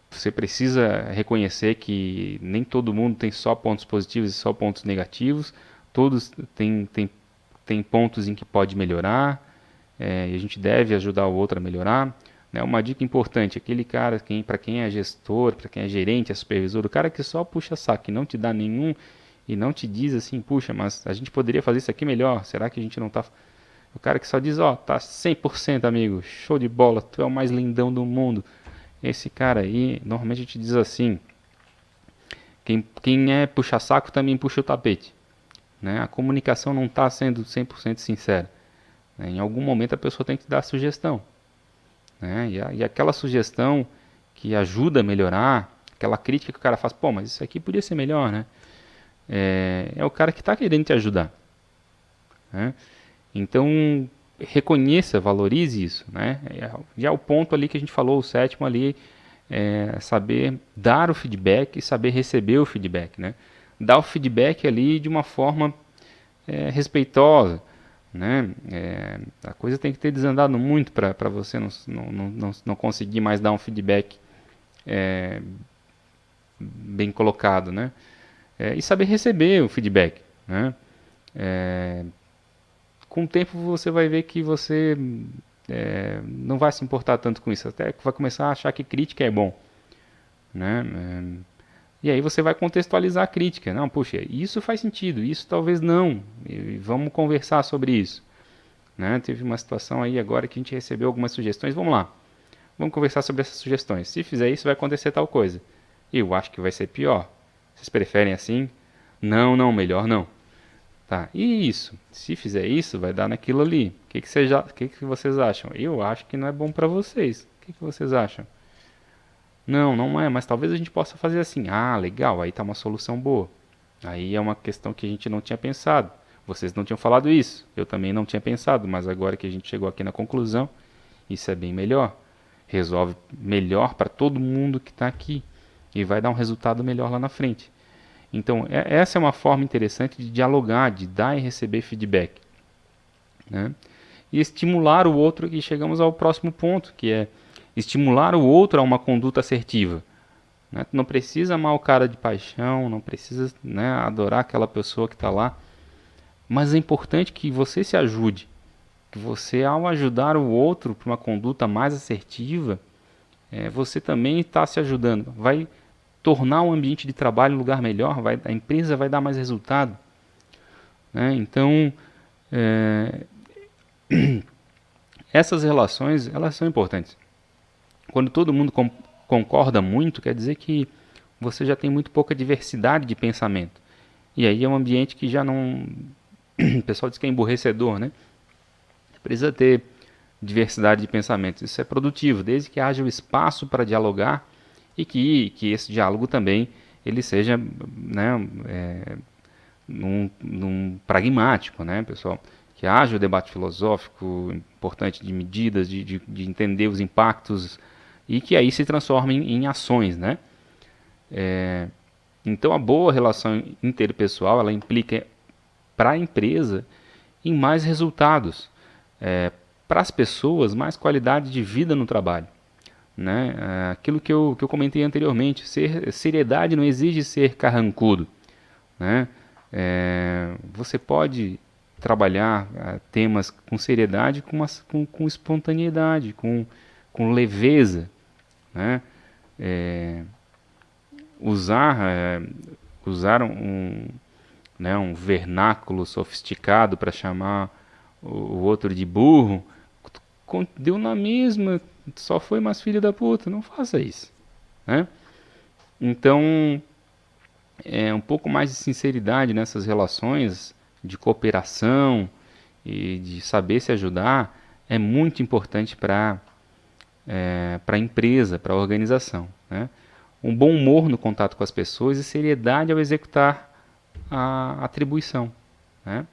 Você precisa reconhecer que nem todo mundo tem só pontos positivos e só pontos negativos. Todos têm pontos em que pode melhorar, e a gente deve ajudar o outro a melhorar. Né? Uma dica importante, aquele cara, para quem é gestor, para quem é gerente, é supervisor, o cara que só puxa saco e não te dá nenhum, e não te diz assim, puxa, mas a gente poderia fazer isso aqui melhor, será que a gente não está... O cara que só diz, ó, tá 100% amigo, show de bola, tu é o mais lindão do mundo. Esse cara aí, normalmente a gente diz assim, quem é puxa-saco também puxa o tapete. Né? A comunicação não está sendo 100% sincera. Né? Em algum momento a pessoa tem que dar sugestão. Né? E aquela sugestão que ajuda a melhorar, aquela crítica que o cara faz, pô, mas isso aqui podia ser melhor, né? É o cara que está querendo te ajudar. Né? Então, reconheça, valorize isso. Né? Já é o ponto ali que a gente falou, o sétimo ali, saber dar o feedback e saber receber o feedback. Né? Dar o feedback ali de uma forma respeitosa. Né? A coisa tem que ter desandado muito para você não conseguir mais dar um feedback bem colocado. Né? E saber receber o feedback. Né? Com o tempo você vai ver que você não vai se importar tanto com isso, até que vai começar a achar que crítica é bom. Né? E aí você vai contextualizar a crítica. Não, puxa, isso faz sentido, isso talvez não. E vamos conversar sobre isso. Né? Teve uma situação aí agora que a gente recebeu algumas sugestões. Vamos lá, vamos conversar sobre essas sugestões. Se fizer isso, vai acontecer tal coisa. Eu acho que vai ser pior. Vocês preferem assim? Não, não, melhor não. Tá, e isso? Se fizer isso, vai dar naquilo ali. O que que vocês acham? Eu acho que não é bom para vocês. O que vocês acham? Não, não é, mas talvez a gente possa fazer assim. Ah, legal, aí tá uma solução boa. Aí é uma questão que a gente não tinha pensado. Vocês não tinham falado isso. Eu também não tinha pensado, mas agora que a gente chegou aqui na conclusão, isso é bem melhor. Resolve melhor para todo mundo que está aqui e vai dar um resultado melhor lá na frente. Então, essa é uma forma interessante de dialogar, de dar e receber feedback. Né? E estimular o outro, e chegamos ao próximo ponto, que é estimular o outro a uma conduta assertiva. Né? Tu não precisa amar o cara de paixão, não precisa, né, adorar aquela pessoa que está lá, mas é importante que você se ajude, que você, ao ajudar o outro para uma conduta mais assertiva, você também está se ajudando. Vai tornar o ambiente de trabalho um lugar melhor, a empresa vai dar mais resultado. Né? Então, essas relações, elas são importantes. Quando todo mundo concorda muito, quer dizer que você já tem muito pouca diversidade de pensamento. E aí é um ambiente que já não... O pessoal diz que é emburrecedor, né? Precisa ter diversidade de pensamentos. Isso é produtivo, desde que haja o espaço para dialogar e que esse diálogo também ele seja, né, num pragmático, né, pessoal? Que haja o debate filosófico importante de medidas, de entender os impactos e que aí se transforme em ações, né? Então a boa relação interpessoal ela implica para a empresa em mais resultados, para as pessoas mais qualidade de vida no trabalho. Né? Aquilo que eu comentei anteriormente, seriedade não exige ser carrancudo. Né? Você pode trabalhar temas com seriedade, com espontaneidade, com leveza. Né? Usar, usar né, um vernáculo sofisticado para chamar o outro de burro, deu na mesma, só foi mais filho da puta, não faça isso. Né? Então, um pouco mais de sinceridade nessas relações de cooperação e de saber se ajudar é muito importante para a empresa, para a organização. Né? Um bom humor no contato com as pessoas e seriedade ao executar a atribuição. Né?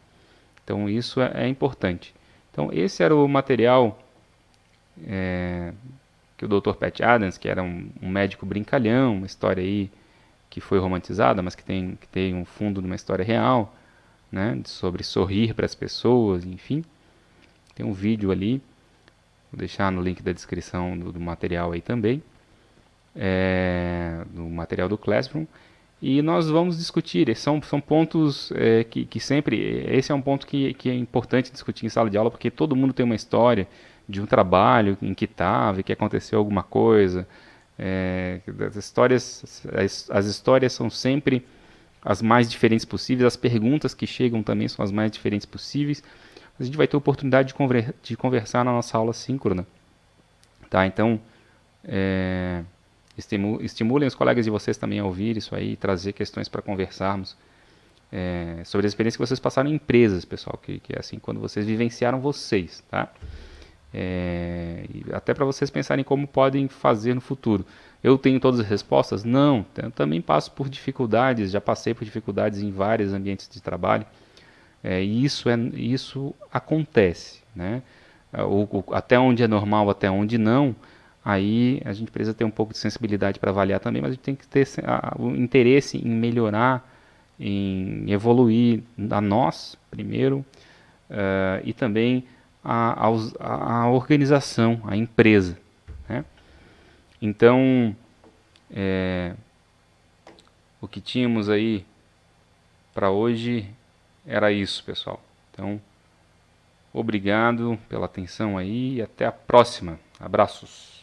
Então isso é importante. Então esse era o material que o Dr. Pat Adams, que era um médico brincalhão, uma história aí que foi romantizada, mas que tem um fundo de uma história real, né, sobre sorrir para as pessoas, enfim. Tem um vídeo ali. Vou deixar no link da descrição do material aí também, do material do Classroom. E nós vamos discutir, são pontos que sempre, esse é um ponto que é importante discutir em sala de aula, porque todo mundo tem uma história de um trabalho em que estava e que aconteceu alguma coisa. As histórias são sempre as mais diferentes possíveis, as perguntas que chegam também são as mais diferentes possíveis. A gente vai ter oportunidade de conversar na nossa aula síncrona, tá? Então, estimulem os colegas de vocês também a ouvir isso aí, trazer questões para conversarmos sobre a experiência que vocês passaram em empresas, pessoal, que é assim, quando vocês vivenciaram vocês, tá? E até para vocês pensarem como podem fazer no futuro. Eu tenho todas as respostas? Não, eu também passo por dificuldades, já passei por dificuldades em vários ambientes de trabalho. E isso acontece, né? Até onde é normal, até onde não, aí a gente precisa ter um pouco de sensibilidade para avaliar também, mas a gente tem que ter o interesse em melhorar, em evoluir a nós, primeiro, e também a organização, a empresa, né? Então, o que tínhamos aí para hoje era isso, pessoal. Então, obrigado pela atenção aí e até a próxima. Abraços.